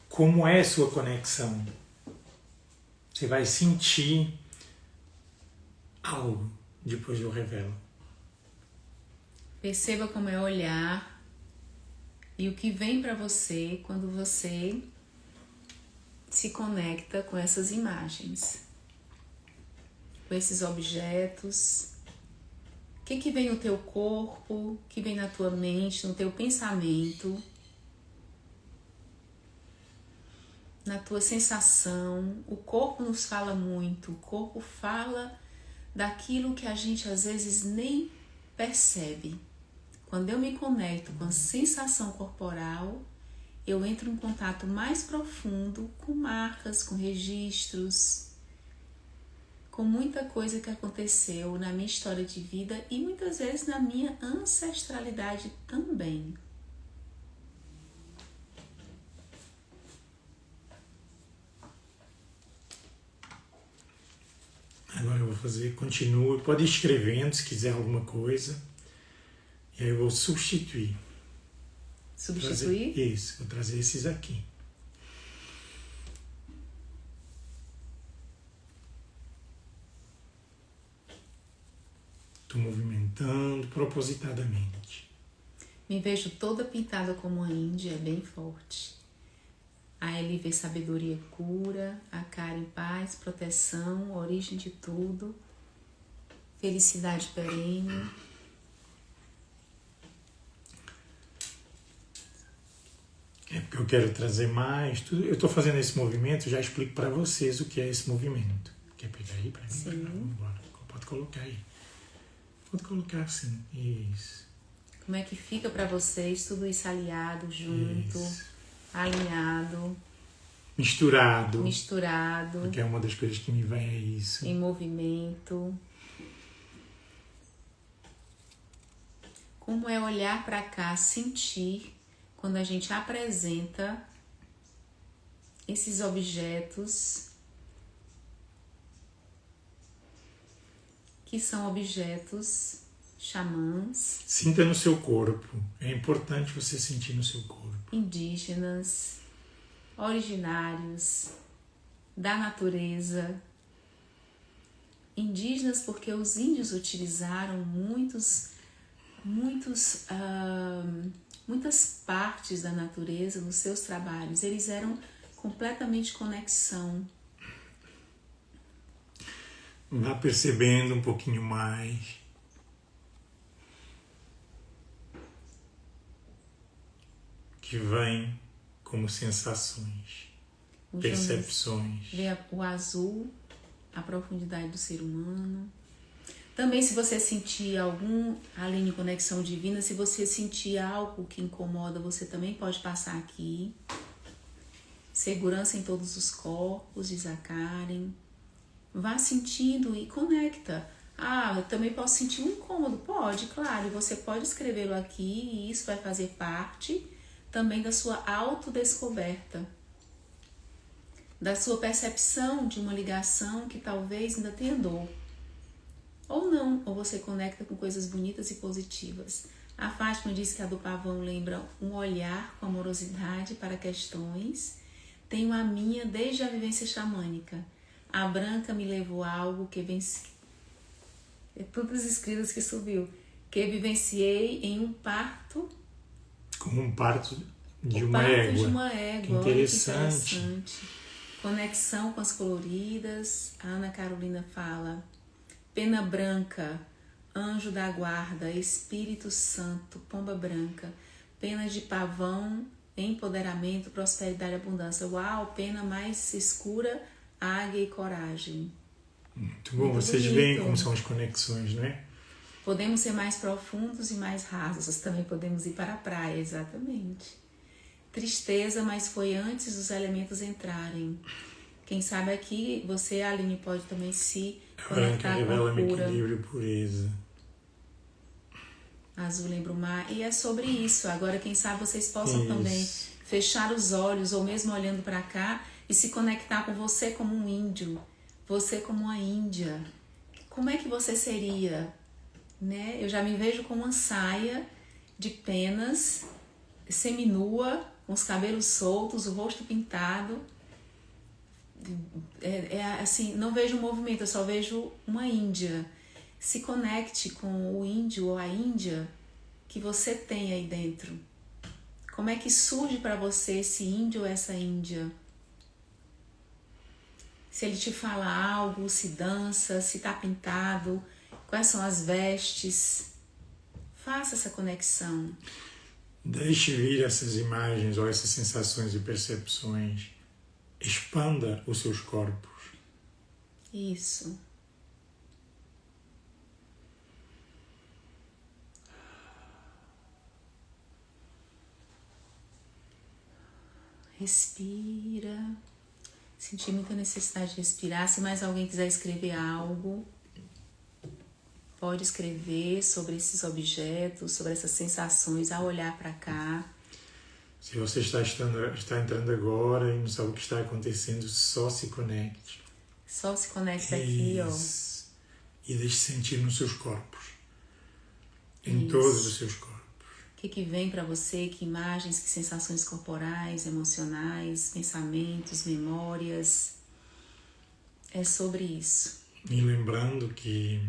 como é a sua conexão. Você vai sentir algo, depois eu revelo. Perceba como é olhar e o que vem para você quando você se conecta com essas imagens, com esses objetos. O que vem no teu corpo, o que vem na tua mente, no teu pensamento, na tua sensação. O corpo nos fala muito, o corpo fala daquilo que a gente às vezes nem percebe. Quando eu me conecto com a sensação corporal, eu entro em contato mais profundo com marcas, com registros, com muita coisa que aconteceu na minha história de vida e muitas vezes na minha ancestralidade também. Agora eu vou fazer, continua, pode ir escrevendo se quiser alguma coisa. E aí eu vou substituir. Substituir? Isso, vou trazer esses aqui. Estou movimentando propositadamente. Me vejo toda pintada como a Índia, é bem forte. A Eli vê sabedoria e cura, a Karen paz, proteção, origem de tudo, felicidade perene. É porque eu quero trazer mais. Tudo. Eu estou fazendo esse movimento, já explico para vocês o que é esse movimento. Quer pegar aí para mim? Sim. Vamos embora. Pode colocar aí. Pode colocar assim. Isso. Como é que fica para vocês tudo isso aliado, junto? Isso. Alinhado, misturado, porque é uma das coisas que me vem é isso, em movimento. Como é olhar para cá, sentir quando a gente apresenta esses objetos que são objetos xamãs. Sinta no seu corpo, é importante você sentir no seu corpo. Indígenas, originários da natureza. Indígenas porque os índios utilizaram muitas partes da natureza nos seus trabalhos. Eles eram completamente conexão. Vá percebendo um pouquinho mais. Que vem como sensações, percepções. Vê o azul, a profundidade do ser humano. Também se você sentir além de conexão divina, se você sentir algo que incomoda, você também pode passar aqui. Segurança em todos os corpos, diz a Karen. Vá sentindo e conecta. Eu também posso sentir um incômodo? Pode, claro. E você pode escrevê-lo aqui e isso vai fazer parte também da sua autodescoberta, da sua percepção de uma ligação que talvez ainda tenha dor. Ou não, ou você conecta com coisas bonitas e positivas. A Fátima diz que a do pavão lembra um olhar com amorosidade para questões. Tenho a minha desde a vivência xamânica. A branca me levou a algo que venci. Tantas escritas que subiu. Que vivenciei em um parto Como um parto de O uma parto de égua. uma Que égua, olha que interessante. interessante. Conexão com as coloridas. A Ana Carolina fala: pena branca, anjo da guarda, Espírito Santo, pomba branca. Pena de pavão, empoderamento, prosperidade e abundância. Uau, pena mais escura, águia e coragem. Muito bom. Muito Vocês veem bonito. como são as conexões, não é? Podemos ser mais profundos e mais rasos. Também podemos ir para a praia, exatamente. Tristeza, mas foi antes dos elementos entrarem. Quem sabe aqui você, Aline, pode também se A branca conectar com a revela-me cura. equilíbrio e pureza. Azul lembra o mar. E é sobre isso. Agora, quem sabe vocês possam também Isso. fechar os olhos ou mesmo olhando para cá e se conectar com você como um índio, você como uma índia. Como é que você seria? Né? Eu já me vejo com uma saia de penas, seminua, com os cabelos soltos, o rosto pintado. Assim, não vejo um movimento, eu só vejo uma índia. Se conecte com o índio ou a índia que você tem aí dentro. Como é que surge para você esse índio ou essa índia? Se ele te fala algo, se dança, se tá pintado, quais são as vestes. Faça essa conexão. Deixe vir essas imagens ou essas sensações e percepções. Expanda os seus corpos. Isso. Respira. Senti muita necessidade de respirar. Se mais alguém quiser escrever algo, pode escrever sobre esses objetos, sobre essas sensações ao olhar para cá. Se você está entrando agora e não sabe o que está acontecendo, só se conecte. Só se conecta aqui, ó. E deixe sentir nos seus corpos. Em todos os seus corpos. O que vem para você? Que imagens, que sensações corporais, emocionais, pensamentos, memórias. É sobre isso. E lembrando que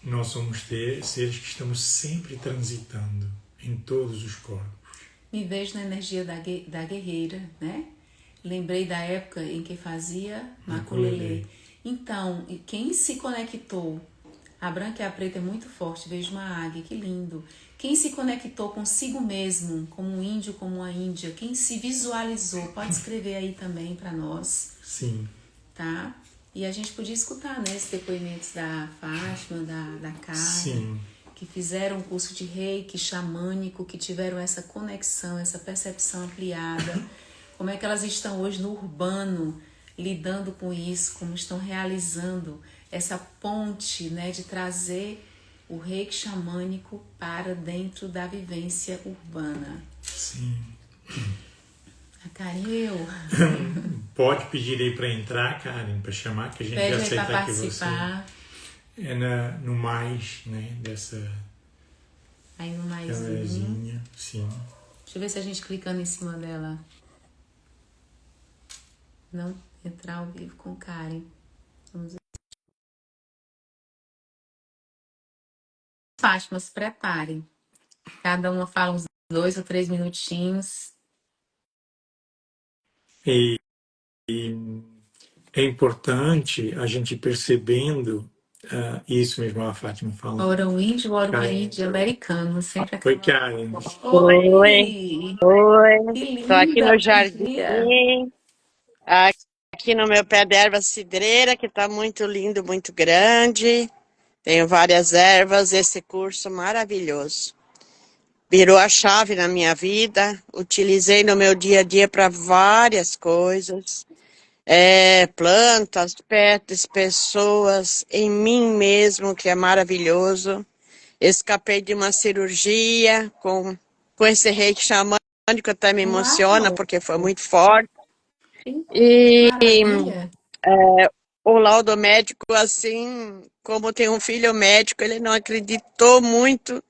nós somos seres que estamos sempre transitando em todos os corpos. Me vejo na energia da guerreira, né? Lembrei da época em que fazia maculelê. Então, quem se conectou? A branca e a preta é muito forte. Vejo uma águia, que lindo. Quem se conectou consigo mesmo, como um índio, como uma índia? Quem se visualizou? Pode escrever aí também para nós. Sim. Tá? E a gente podia escutar, né, esses depoimentos da Fátima, da Karen. Sim. Que fizeram um curso de reiki xamânico, que tiveram essa conexão, essa percepção ampliada. Como é que elas estão hoje no urbano, lidando com isso, como estão realizando essa ponte, né, de trazer o reiki xamânico para dentro da vivência urbana. Sim. A Karen, Pode pedir aí para entrar, Karen, para chamar, que a gente pede já aceita para que você participar. No mais, né, dessa Aí no câmerazinha. Sim. Deixa eu ver se a gente clicando em cima dela não entrar ao vivo com Karen. Vamos ver. Fátima, se preparem. Cada uma fala uns 2 ou 3 minutinhos. E é importante a gente ir percebendo isso mesmo, a Fátima falou. Ora um índio, ora uma índia americano. Sempre Oi, acaba. Karen. Oi, Oi! oi. Que Tô aqui linda! no Bom jardim, dia! aqui no meu pé de erva cidreira, que tá muito lindo, muito grande. Tenho várias ervas, esse curso maravilhoso. Virou a chave na minha vida, utilizei no meu dia a dia para várias coisas. Plantas, pets, pessoas, em mim mesmo, que é maravilhoso. Escapei de uma cirurgia com esse reiki xamânico, até me emociona, Uau! porque foi muito forte. Que E maravilha! o laudo médico, assim, como tem um filho médico, ele não acreditou muito,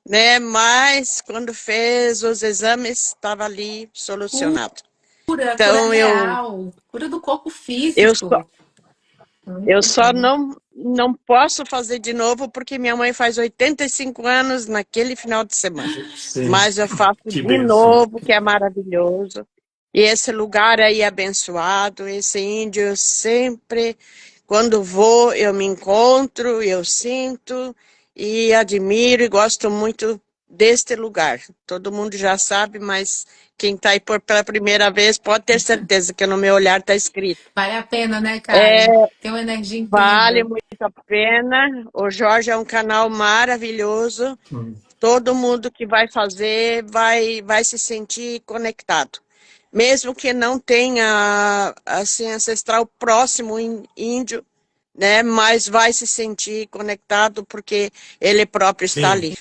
né? Mas quando fez os exames, estava ali solucionado. Cura Então real, cura do corpo eu só, físico. eu Muito só bom. não não posso fazer de novo porque minha mãe faz 85 anos naquele final de semana. Sim, Mas eu faço que de bênção. novo, que é maravilhoso. E esse lugar aí é abençoado, esse índio eu sempre, quando vou, eu me encontro, eu sinto e admiro e gosto muito deste lugar. Todo mundo já sabe, mas quem está aí pela primeira vez pode ter certeza que no meu olhar está escrito. Vale a pena, né, É, Karen? Tem uma energia vale incrível. muito a pena. O Jorge é um canal maravilhoso. Hum, Todo mundo que vai fazer vai se sentir conectado. Mesmo que não tenha assim ancestral próximo índio, né, mas vai se sentir conectado porque ele próprio está sim, ali.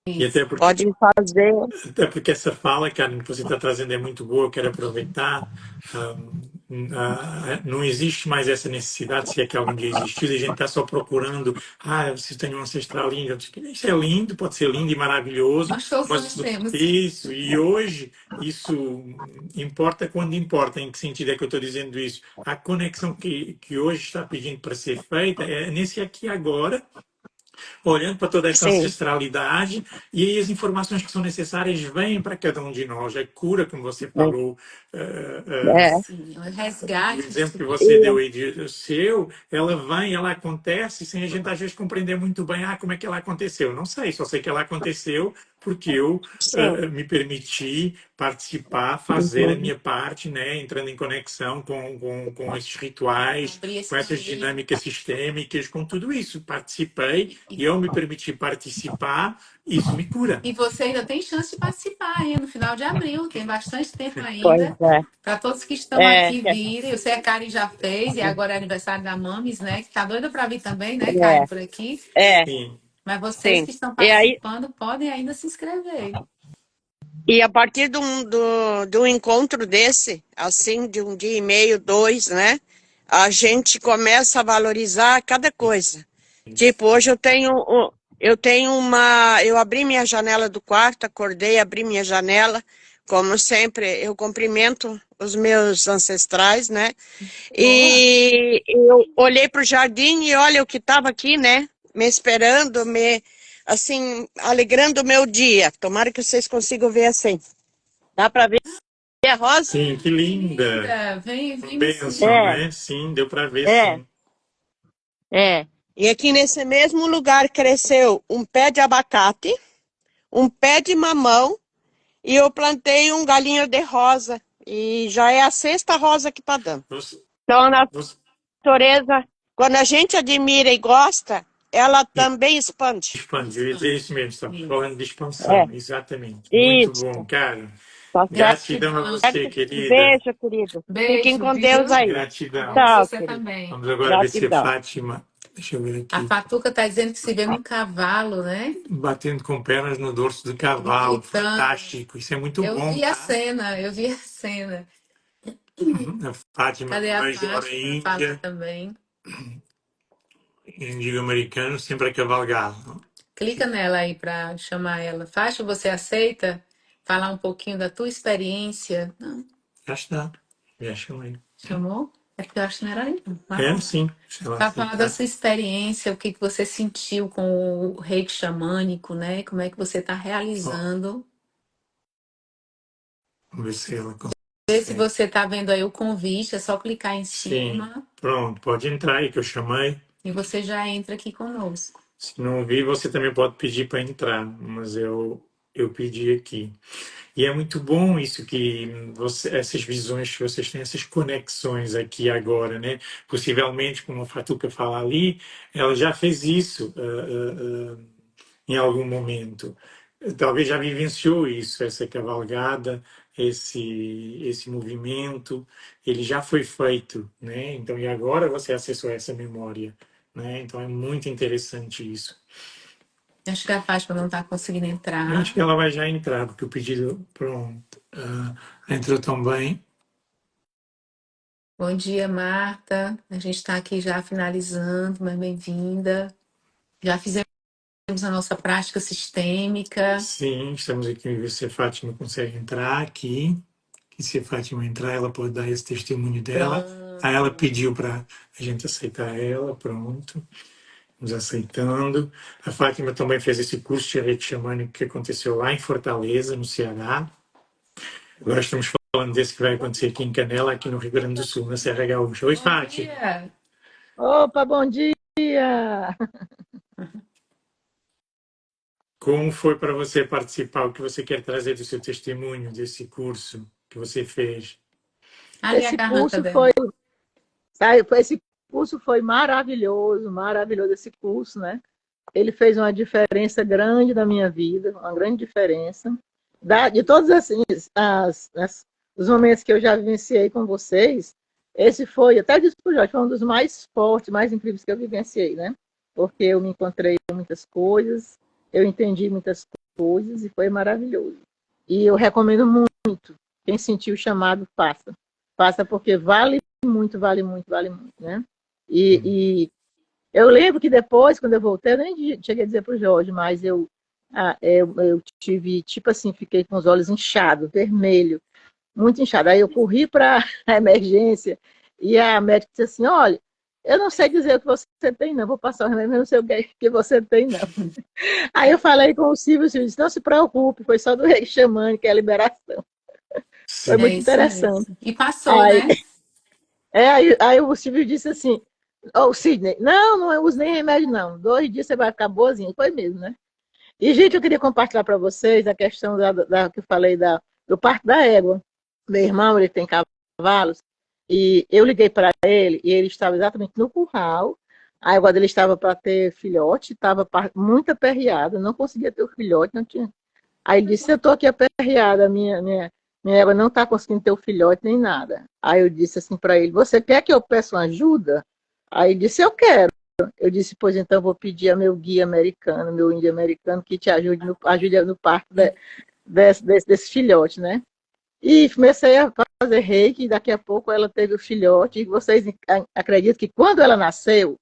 e Isso. Pode fazer. até porque essa fala, Karen, que você está trazendo é muito boa, eu quero aproveitar. Não existe mais essa necessidade, se é que algum dia existiu, de a gente estar só procurando, você tem um ancestral lindo. Isso é lindo, pode ser lindo e maravilhoso, Nós todos mas nós temos. isso, e hoje, isso importa quando importa. Em que sentido é que eu estou dizendo isso? A conexão que hoje está pedindo para ser feita é nesse aqui e agora, olhando para toda essa Sim, ancestralidade, e aí as informações que são necessárias vêm para cada um de nós. A cura, como você é, falou, é. Sim, o o resgate exemplo que disso. você deu aí do seu, ela vem, ela acontece, sem a gente às vezes compreender muito bem, como é que ela aconteceu. Não sei, só sei que ela aconteceu porque eu Sim. me permiti participar, fazer a Uhum. minha parte, né, entrando em conexão com esses rituais, Abrir com esse essas caminho. dinâmicas sistêmicas, com tudo isso. Participei e E, eu me permiti participar, isso me cura. e você ainda tem chance de participar aí no final de abril. Tem bastante tempo Pois ainda. é. Para todos que estão É, aqui virem. Eu sei que a Karen já fez, e agora é aniversário da Mamis, né? Que tá doida para vir também, né, Karen, por aqui. é, Sim, Mas vocês sim. que estão E aí, participando podem ainda se inscrever. e a partir de um encontro desse, assim, de um dia e meio, dois, né? A gente começa a valorizar cada coisa. isso. Tipo, hoje eu abri minha janela do quarto, acordei, abri minha janela, como sempre, eu cumprimento os meus ancestrais, né? Boa. E eu olhei para o jardim e olha o que estava aqui, né? Me esperando, assim, alegrando o meu dia. Tomara que vocês consigam ver assim. Dá para ver a rosa? Sim, que Que linda. linda! Vem, Uma vem me bênção, seguir. É, né? Sim, deu para ver, é, sim. é. E aqui nesse mesmo lugar cresceu um pé de abacate, um pé de mamão e eu plantei um galinho de rosa. E já é a sexta rosa que está dando. Você, Então, a você natureza, quando a gente admira e gosta, ela também expande. expandiu, é Expande. isso mesmo, estamos Isso. falando de É, expansão, exatamente. Muito bom, isso. cara. Tá Gratidão a Gratidão. você, querida. Beijo, querido. Fiquem Beijo, com Deus viu? aí. Gratidão. Deus, Tchau, você querido. também. Vamos agora ver se a Gratidão. Fátima. Deixa eu ver A aqui. Fatuca está dizendo que se vê num cavalo, né? Batendo com pernas no dorso do E cavalo. gritando. Fantástico. Isso é muito Eu bom, vi a tá? cena, eu vi a cena. A Fátima Cadê a Major Fátima? Fala Índia, também. índio americano, sempre a cavalgar. Clica nela aí para chamar ela. Fátima, você aceita falar um pouquinho da tua experiência? Não, Já está. Já chamei. chamou? É porque eu acho que não era aí. É, sim. Se ela Para falar da aceitar. sua experiência, o que que você sentiu com o reiki xamânico, né? Como é que você está Ó, realizando? vamos ver se ela Vê se consegue. você está vendo aí o convite, é só clicar em Sim. cima Pronto, pode entrar aí que eu chamei. e você já entra aqui conosco. Se não ouvir, você também pode pedir para entrar, mas eu pedi aqui. E é muito bom isso que essas visões que vocês têm, essas conexões aqui agora, né? Possivelmente, como a Fatuca fala ali, ela já fez isso em algum momento. Talvez já vivenciou isso, essa cavalgada, esse movimento, ele já foi feito, né? Então, e agora você acessou essa memória, né? Então é muito interessante isso. Acho que a Fátima não está conseguindo Eu acho entrar. que ela vai já entrar, porque o pedido, pronto, entrou também. Bom dia, Marta. A gente está aqui já finalizando, mas bem-vinda. Já fizemos a nossa prática sistêmica. Sim, estamos aqui, ver se a Fátima consegue entrar aqui. Que se a Fátima entrar, ela pode dar esse testemunho dela. Aí ela Pronto. pediu para a gente aceitar ela, pronto. nos aceitando. A Fátima também fez esse curso de rede xamânico que aconteceu lá em Fortaleza, no Ceará. Agora estamos falando desse que vai acontecer aqui em Canela, aqui no Rio Grande do Sul, na Serra Gaúcha. Oi, Bom Fátima. dia! Opa, bom dia! Como foi para você participar? O que você quer trazer do seu testemunho desse curso que você fez? Ali a Esse garganta curso dela. esse curso foi maravilhoso, maravilhoso esse curso, né? Ele fez uma diferença grande na minha vida, uma grande diferença. De todos assim, os momentos que eu já vivenciei com vocês, esse foi, até disse para o Jorge, foi um dos mais fortes, mais incríveis que eu vivenciei, né? Porque eu me encontrei com muitas coisas, eu entendi muitas coisas e foi maravilhoso. E eu recomendo muito, quem sentiu o chamado, faça. Faça porque vale muito, vale muito, vale muito, né? E eu lembro que depois, quando eu voltei, eu nem cheguei a dizer para o Jorge, mas eu tive, tipo assim, fiquei com os olhos inchados, vermelho, muito inchado. Aí eu corri para a emergência e a médica disse assim, olha, eu não sei dizer o que você tem, não, vou passar o remédio, mas não sei o que você tem, não. Aí eu falei com o Silvio disse, não se preocupe, foi só do rei xamã, que é a liberação. Foi É muito Sim. isso interessante. mesmo. E passou, Aí, né? aí o Silvio disse assim, ô Sidney, não uso nem remédio, não. 2 dias você vai ficar boazinha. Foi mesmo, né? E, gente, eu queria compartilhar para vocês a questão que eu falei do parto da égua. Meu irmão, ele tem cavalos, e eu liguei para ele, e ele estava exatamente no curral. A égua dele estava para ter filhote, estava muito aperreada, não conseguia ter o filhote, não tinha. Aí ele disse, eu estou aqui aperreada, minha égua não está conseguindo ter o filhote nem nada. Aí eu disse assim para ele, você quer que eu peça uma ajuda? Aí ele disse, eu quero. Eu disse, pois então eu vou pedir a meu guia americano, meu índio americano, que te ajude no parto desse filhote, né? E comecei a fazer reiki, e daqui a pouco ela teve o filhote. E vocês acreditam que quando ela nasceu,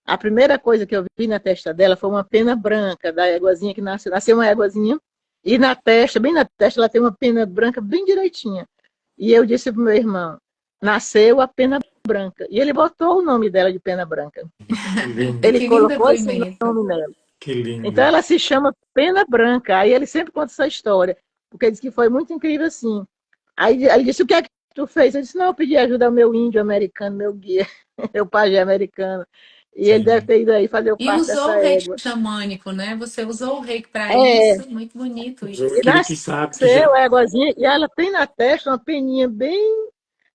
a primeira coisa que eu vi na testa dela foi uma pena branca da éguazinha que nasceu. Nasceu uma éguazinha, e na testa, bem na testa, ela tem uma pena branca bem direitinha. E eu disse pro meu irmão, nasceu a pena branca. E ele botou o nome dela de pena branca. Que lindo. Ele Que lindo colocou esse depoimento. nome nela. Que Então lindo. ela se chama Pena Branca. Aí ele sempre conta essa história, porque ele disse que foi muito incrível assim. Aí ele disse, o que é que tu fez? Eu disse, não, eu pedi ajuda ao meu índio americano, meu guia, meu pajé americano. E ele deve Sim. ter ido aí fazer o E parto usou dessa o reiki égua. xamânico, né? Você usou o reiki para É, isso. Muito bonito Usou isso. e aquilo que sabe que já. nasceu a éguazinha, e ela tem na testa uma peninha bem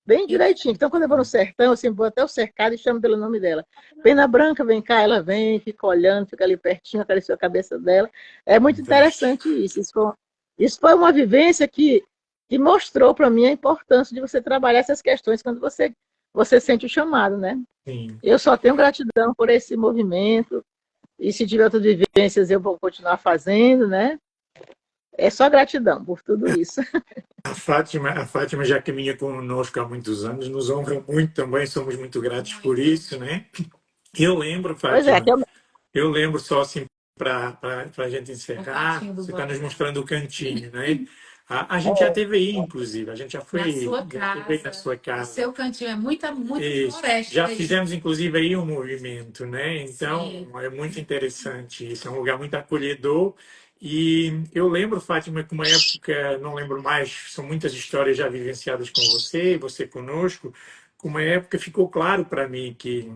E direitinho. Então, quando eu vou no sertão, assim, vou até o cercado e chamo pelo nome dela. Pena Branca, vem cá, ela vem, fica olhando, fica ali pertinho, acaricia a cabeça dela. É muito Fantástico. interessante isso. Isso foi uma vivência que mostrou para mim a importância de você trabalhar essas questões quando você sente o chamado, né? Sim. Eu só tenho gratidão por esse movimento, e se tiver outras vivências, eu vou continuar fazendo, né? É só gratidão por tudo isso. A Fátima já caminha conosco há muitos anos, nos honra muito também, somos muito gratos por muito. isso, né? Eu lembro, Pois é, Fátima, eu lembro só assim para a gente O encerrar, cantinho do você está nos banho. mostrando o cantinho, né? A gente já teve aí, inclusive, a gente Na sua já teve aí na casa. sua O casa. seu cantinho é muita Isso. floresta Já aí. fizemos, inclusive, aí um movimento, né? Sim. Então, é muito interessante isso, é um lugar muito acolhedor. E eu lembro, Fátima, que uma época, não lembro mais, são muitas histórias já vivenciadas com você, você conosco, que uma época ficou claro para mim que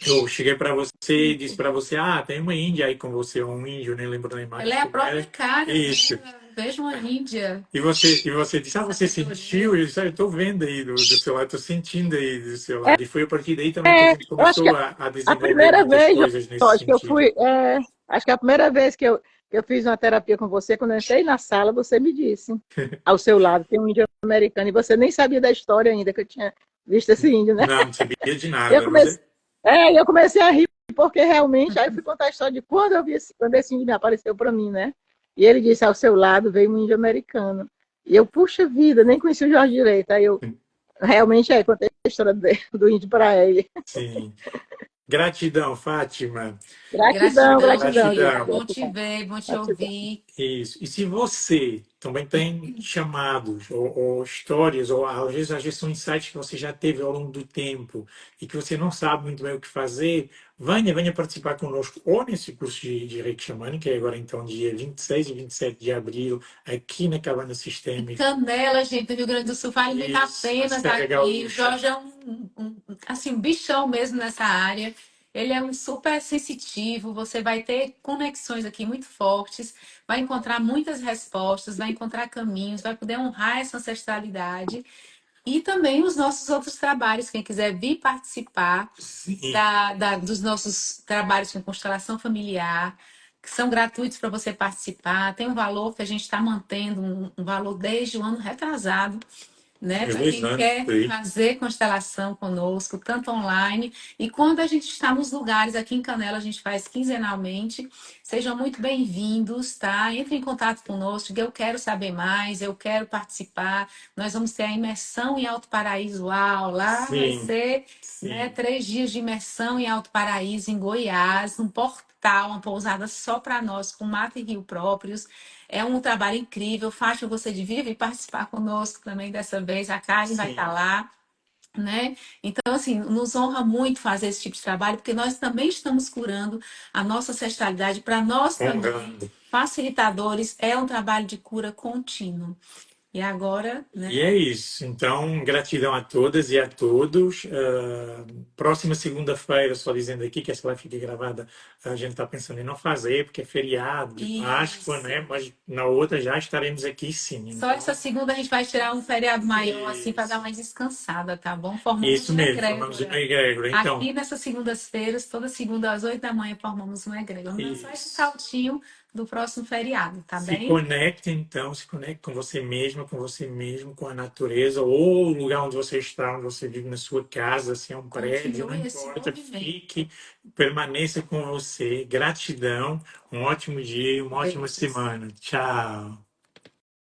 eu cheguei para você e disse para você, tem uma índia aí com você, ou um índio, nem lembro nem mais Ela é a como própria era. cara Isso. dela. Veja uma Índia. E você disse, você sentiu? Sabedoria. Eu disse, eu estou vendo aí do seu lado, estou sentindo aí do seu lado. E foi a partir daí também que a gente eu acho que começou a a desenvolver primeira muitas vez, coisas nesse Jorge, que eu sentido. fui. Acho que a primeira vez que eu fiz uma terapia com você, quando eu entrei na sala, você me disse, ao seu lado, tem um índio americano, e você nem sabia da história ainda que eu tinha visto esse índio, né? Não sabia de E eu nada, mas comecei, eu comecei a rir, porque realmente, aí eu fui contar a história de quando eu vi quando esse índio me apareceu para mim, né? E ele disse, ao seu lado veio um índio americano. E eu, puxa vida, nem conheci o Jorge direito. Aí eu, realmente, contei a história do índio para ele. sim. Gratidão, Fátima. Gratidão, Gratidão, gratidão, querida. gente. Gratidão. Bom te ver, bom te Gratidão. ouvir. Isso. E se você também tem chamados ou histórias, ou às vezes são insights que você já teve ao longo do tempo e que você não sabe muito bem o que fazer, venha participar conosco ou nesse curso de Reiki Xamânico, que é agora então dia 26 e 27 de abril, aqui na Cabana Sistêmica. Canela, gente, do Rio Grande do Sul, vale muito a Isso, pena vai se estar carregar o aqui. O chá. Jorge é assim, um bichão mesmo nessa área. Ele é um super sensitivo, você vai ter conexões aqui muito fortes, vai encontrar muitas respostas, vai encontrar caminhos, vai poder honrar essa ancestralidade. E também os nossos outros trabalhos, quem quiser vir participar Sim, dos nossos trabalhos com constelação familiar, que são gratuitos para você participar. Tem um valor que a gente está mantendo, um valor desde o ano retrasado, né? faz Para dois quem anos quer por aí. fazer constelação conosco, tanto online e quando a gente está nos lugares, aqui em Canela a gente faz quinzenalmente. Sejam muito bem-vindos, tá? Entre em contato conosco, diga, eu quero saber mais, eu quero participar. Nós vamos ter a imersão em Alto Paraíso. Uau, lá vai Sim, ser, né, sim. 3 dias de imersão em Alto Paraíso, em Goiás, um portal, uma pousada só para nós, com mata e rio próprios. É um trabalho incrível, fácil você de vir e participar conosco também dessa vez. A Karen vai estar Sim, lá, né? Então, assim, nos honra muito fazer esse tipo de trabalho, porque nós também estamos curando a nossa ancestralidade para nós também, honrando. facilitadores, é um trabalho de cura contínuo. E agora, E é né? isso. Então, gratidão a todas e a todos. Próxima segunda-feira, só dizendo aqui que essa live fica gravada, a gente está pensando em não fazer, porque é feriado de Páscoa, Isso. né? Mas na outra já estaremos aqui sim. Só essa Então, segunda a gente vai tirar um feriado maior, assim, para dar isso. mais descansada, tá bom? Formamos Isso uma mesmo, formamos uma egrégora. egrégora. Então, Aqui nessas segundas-feiras, toda segunda às 8 da manhã, formamos uma egrégora. Vamos dar só esse isso. saltinho do próximo feriado, tá Se bem? conecte, então, se conecte com você mesma, com você mesmo, com a natureza, ou o lugar onde você está, onde você vive na sua casa, se é um prédio, não Continue esse importa, movimento. fique, permaneça com você. Gratidão, um ótimo dia, uma ótima Beijos. semana. Tchau.